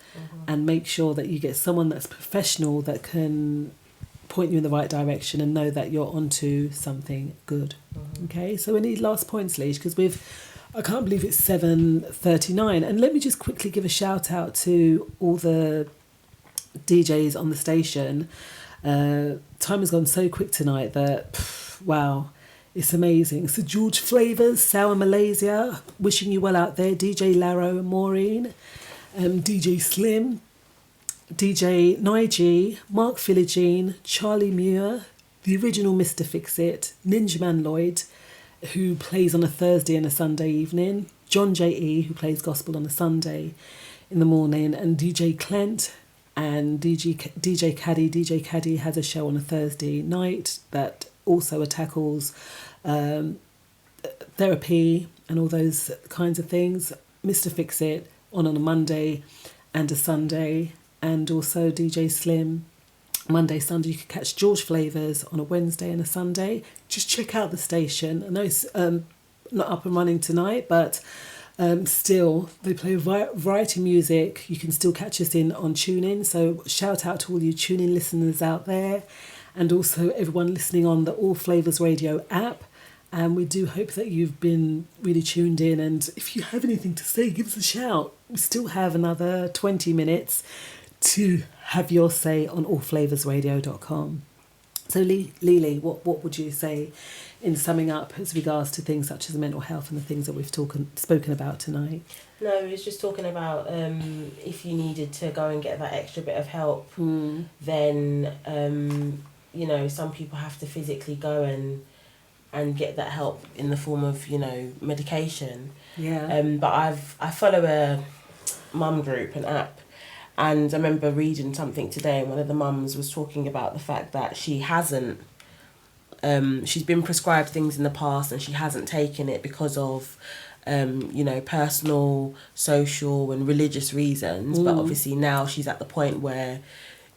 And make sure that you get someone that's professional that can point you in the right direction and know that you're onto something good. Okay, so we need last points, Leash, because I can't believe it's 7:39. And let me just quickly give a shout out to all the DJs on the station. Time has gone so quick tonight that, wow, it's amazing. So George Flavors, Sour Malaysia, wishing you well out there. DJ Àrèmúorin, DJ Slim, DJ Nige, Mark Philogene, Charlie Muir, the original Mr. Fix-It, Ninja Man Lloyd, who plays on a Thursday and a Sunday evening, John J.E., who plays gospel on a Sunday in the morning, and DJ Clent and DJ Caddy. DJ Caddy has a show on a Thursday night that also tackles therapy and all those kinds of things. Mr. Fix-It on a Monday and a Sunday, and also DJ Slim Monday, Sunday. You can catch George Flavors on a Wednesday and a Sunday. Just check out the station. I know it's not up and running tonight, but still they play variety music. You can still catch us in on TuneIn. So shout out to all you TuneIn listeners out there, and also everyone listening on the All Flavors Radio app. And we do hope that you've been really tuned in. And if you have anything to say, give us a shout. We still have another 20 minutes to have your say on allflavorsradio.com. So Lily, what would you say in summing up as regards to things such as mental health and the things that we've spoken about tonight? No, we was just talking about if you needed to go and get that extra bit of help, then you know, some people have to physically go and get that help in the form of, you know, medication. Yeah. But I follow a mum group, an app, and I remember reading something today, and one of the mums was talking about the fact that she hasn't, she's been prescribed things in the past and she hasn't taken it because of, you know, personal, social and religious reasons. But obviously now she's at the point where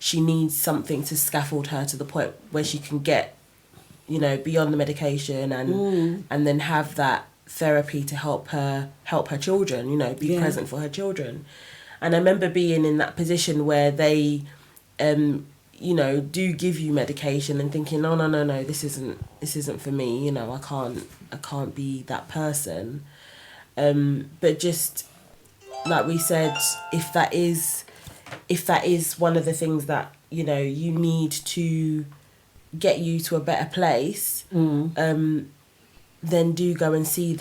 she needs something to scaffold her to the point where she can get, you know, beyond the medication and then have that therapy to help her children, you know, be present for her children. And I remember being in that position where they, you know, do give you medication and thinking, no, this isn't for me, you know, I can't be that person. But just like we said, if that is one of the things that, you know, you need to get you to a better place, then do go and seek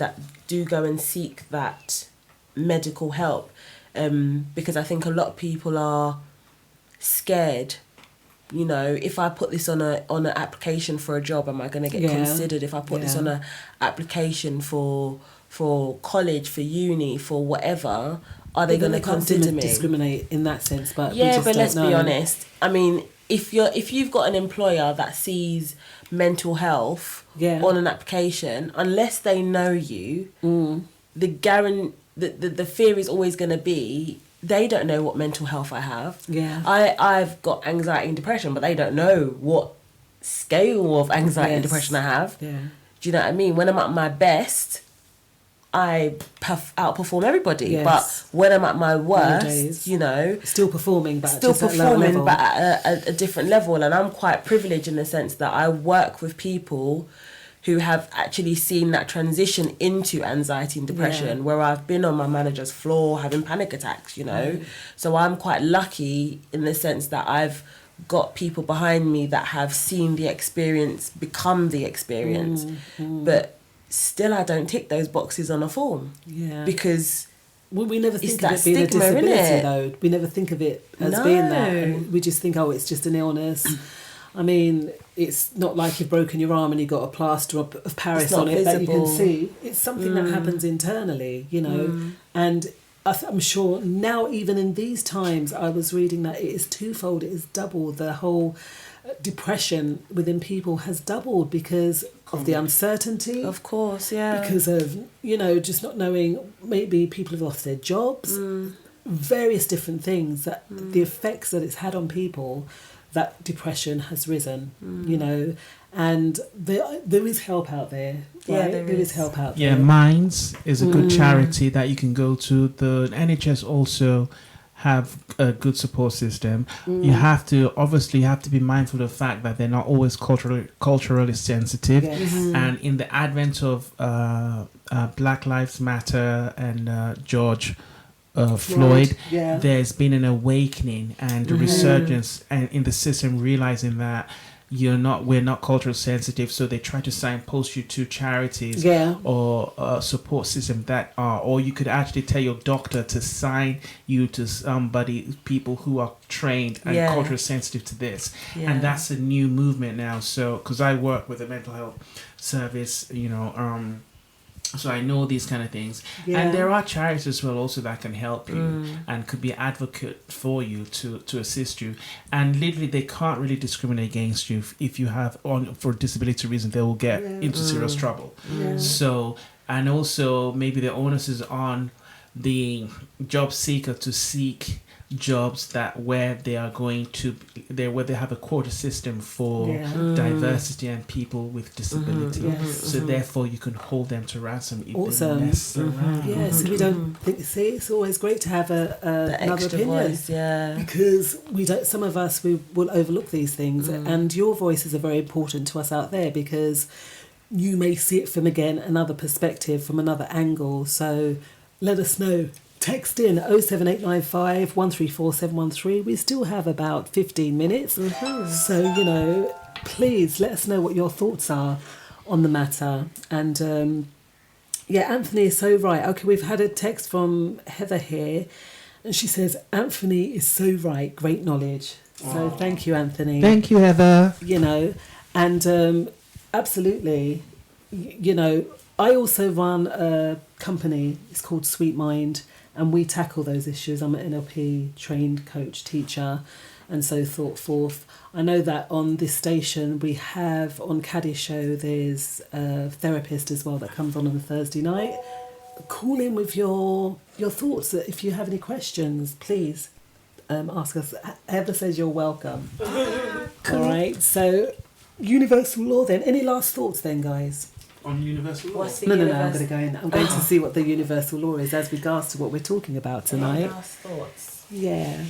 that medical help. Because I think a lot of people are scared, you know, if I put this on an application for a job, am I going to get considered? If I put this on an application for college, for uni, for whatever, are they going to consider me? Discriminate in that sense, but but let's be honest. I mean, if you've got an employer that sees mental health on an application, unless they know you, the fear is always going to be they don't know what mental health I have. I've got anxiety and depression, but they don't know what scale of anxiety and depression I have. Do you know what I mean? When I'm at my best, I outperform everybody. But when I'm at my worst, you know, still performing, but at a different level. And I'm quite privileged in the sense that I work with people who have actually seen that transition into anxiety and depression, where I've been on my manager's floor having panic attacks, you know. So I'm quite lucky in the sense that I've got people behind me that have seen the experience become the experience. But still I don't tick those boxes on a form. Because we never think of it being a disability, though. We never think of it as being that. And we just think, oh, it's just an illness. I mean, it's not like you've broken your arm and you've got a plaster of Paris on it that you can see. It's something that happens internally, you know. And I'm sure now, even in these times, I was reading that it is twofold, it is double. The whole depression within people has doubled because of the uncertainty. Of course, Because of, you know, just not knowing, maybe people have lost their jobs, various different things, that the effects that it's had on people, that depression has risen, you know, and there is help out there. Right? There is help out there. Minds is a good charity that you can go to. The NHS also have a good support system. You have to be mindful of the fact that they're not always culturally sensitive. Yes. And in the advent of Black Lives Matter and George Floyd, there's been an awakening and a resurgence and in the system realizing that we're not cultural sensitive, so they try to signpost you to charities or support system that are, or you could actually tell your doctor to sign you to people who are trained and culturally sensitive to this. And that's a new movement now. So because I work with a mental health service, so I know these kind of things. And there are charities as well also that can help you and could be advocate for you to assist you. And literally they can't really discriminate against you if you have for disability reason, they will get into serious trouble. So, and also maybe the onus is on the job seeker to seek jobs where they have a quota system for diversity and people with disability. So therefore you can hold them to ransom if they're less around. So we don't see it's always great to have another opinion voice, because some of us we will overlook these things and your voices are very important to us out there because you may see it from another perspective, from another angle. So let us know. Text in 07895 134 713. We still have about 15 minutes. So, please let us know what your thoughts are on the matter. And, Anthony is so right. Okay, we've had a text from Heather here. And she says, Anthony is so right. Great knowledge. So thank you, Anthony. Thank you, Heather. And absolutely, I also run a company. It's called Sweet Mind. And we tackle those issues. I'm an NLP trained coach, teacher, and so forth. I know that on this station we have on Caddy Show there's a therapist as well that comes on a Thursday night. Call in with your thoughts. If you have any questions, please ask us. Heather says you're welcome. All right. So universal law then. Any last thoughts then, guys? On universal law? No, I'm going to go in. I'm going to see what the universal law is as regards to what we're talking about tonight. Last thoughts. Yeah.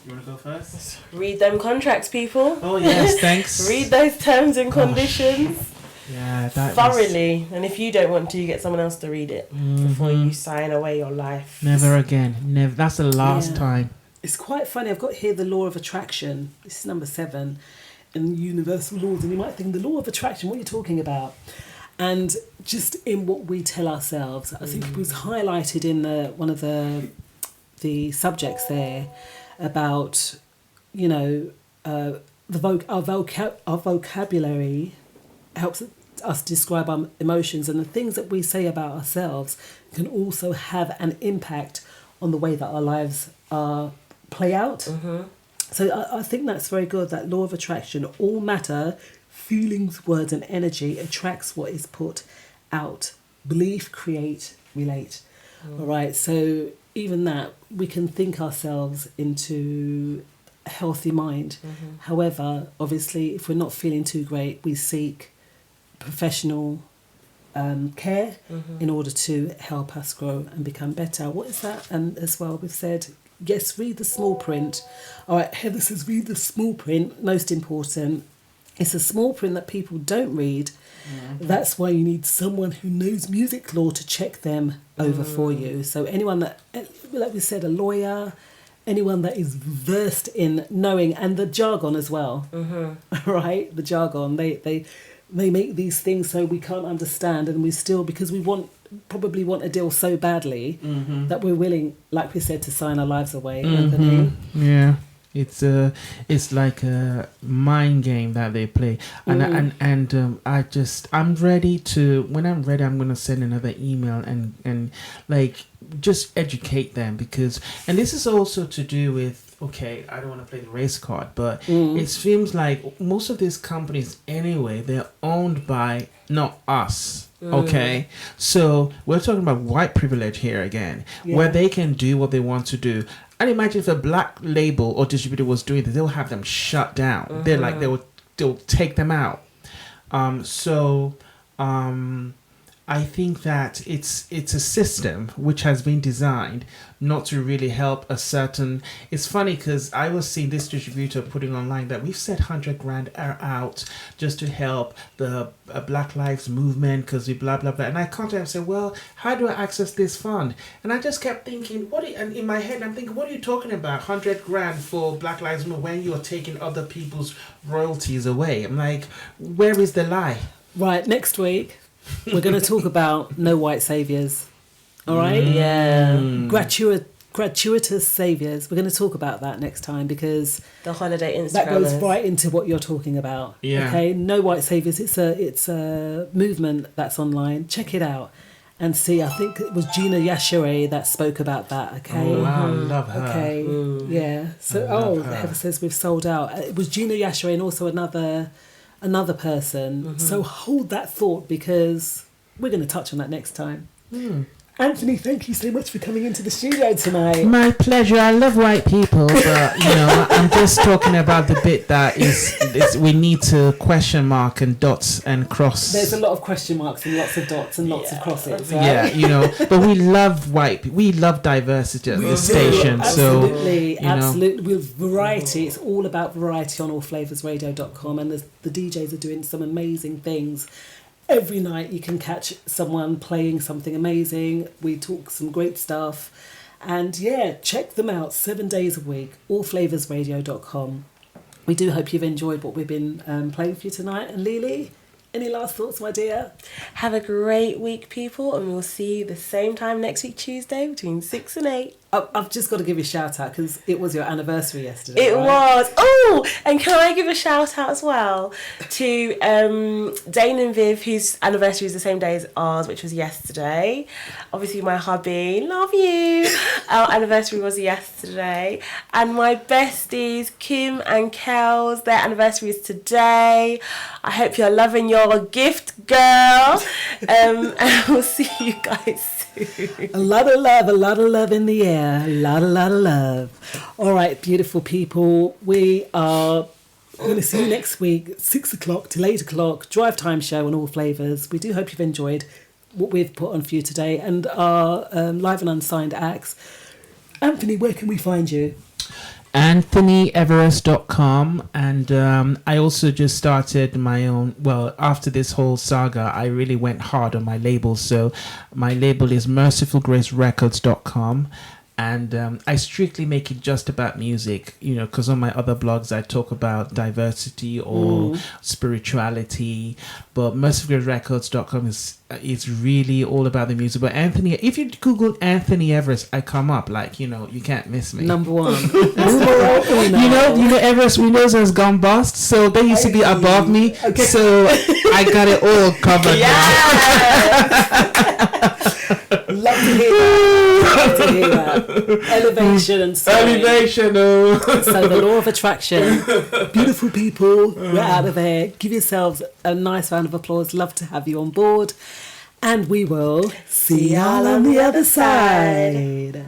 You want to go first? Read them contracts, people. Oh, yes, thanks. Read those terms and conditions. That thoroughly. And if you don't want to, you get someone else to read it before you sign away your life. Never again. Never. That's the last time. It's quite funny. I've got here the law of attraction. This is number 7 in universal laws. And you might think, the law of attraction, what are you talking about? And just in what we tell ourselves, I think it was highlighted in one of the subjects there about, our vocabulary helps us describe our emotions, and the things that we say about ourselves can also have an impact on the way that our lives play out. So I think that's very good, that law of attraction. All matter, feelings, words and energy attracts what is put out. Belief, create, relate. All right, so even that, we can think ourselves into a healthy mind. However, obviously, if we're not feeling too great, we seek professional care in order to help us grow and become better. What is that? And as well, we've said, yes, read the small print. All right, Heather says, read the small print, most important. It's a small print that people don't read. That's why you need someone who knows music law to check them over for you. So anyone that, like we said, a lawyer, anyone that is versed in knowing, and the jargon as well, right? The jargon, they make these things so we can't understand, and we still, because we probably want a deal so badly that we're willing, like we said, to sign our lives away. Anthony? Yeah. It's like a mind game that they play, and I'm ready to. When I'm ready, I'm gonna send another email and like just educate them, because, and this is also to do with, okay, I don't want to play the race card, but it seems like most of these companies anyway, they're owned by not us. Okay, so we're talking about white privilege here again, where they can do what they want to do. And imagine if a black label or distributor was doing this, they'll have them shut down. They're like, they'll take them out. I think that it's a system which has been designed not to really help a certain... It's funny because I was seeing this distributor putting online that we've set 100 grand out just to help the Black Lives Movement because we blah, blah, blah. And I contacted and said, well, how do I access this fund? And I just kept thinking, and in my head, I'm thinking, what are you talking about? 100 grand for Black Lives Movement when you're taking other people's royalties away. I'm like, where is the lie? Right, next week, we're going to talk about no white saviours. All right? Yeah. Gratuitous saviours. We're going to talk about that next time because the holiday Instagrammers. That goes right into what you're talking about. Yeah. Okay? No white saviours. It's a movement that's online. Check it out and see. I think it was Gina Yashere that spoke about that. Okay? Oh, wow, I love her. Okay. Yeah. So, Heather says we've sold out. It was Gina Yashere and also another person. So hold that thought because we're going to touch on that next time. Anthony, thank you so much for coming into the studio tonight. My pleasure. I love white people, but I'm just talking about the bit that is we need to question mark and dots and cross. There's a lot of question marks and lots of dots and lots of crosses. Right? Yeah, but we love white people. We love diversity at this station. Absolutely, so, absolutely. With variety, it's all about variety on allflavasradio.com, and the DJs are doing some amazing things. Every night you can catch someone playing something amazing. We talk some great stuff. And check them out 7 days a week, allflavasradio.com. We do hope you've enjoyed what we've been playing for you tonight. And Lily, any last thoughts, my dear? Have a great week, people, and we'll see you the same time next week, Tuesday, between 6 and 8. I've just got to give you a shout out because it was your anniversary yesterday. It was. Oh, and can I give a shout out as well to Dane and Viv, whose anniversary is the same day as ours, which was yesterday. Obviously, my hubby, love you. Our anniversary was yesterday. And my besties, Kim and Kels, their anniversary is today. I hope you're loving your gift, girl. And we'll see you guys soon. A lot of love in the air. A lot of love. All right, beautiful people. We are going to see you next week, 6 o'clock till 8 o'clock, drive time show on All Flavours. We do hope you've enjoyed what we've put on for you today and our live and unsigned acts. Anthony, where can we find you? AnthonyEverest.com, and I also just started my own. Well, after this whole saga, I really went hard on my label. So my label is mercifulgracerecords.com, and I strictly make it just about music, because on my other blogs I talk about diversity or spirituality, but mercifulgracerecords.com is really all about the music. But Anthony, if you Google Anthony Everest, I come up you can't miss me. Number one. Everest Windows has gone bust, so they used to be above me. Okay. So I got it all covered. Love to hear that. Elevation and so. Elevation. So the law of attraction. Beautiful people, we're out of here. Give yourselves a nice round of applause. Love to have you on board. And we will see y'all on the other side.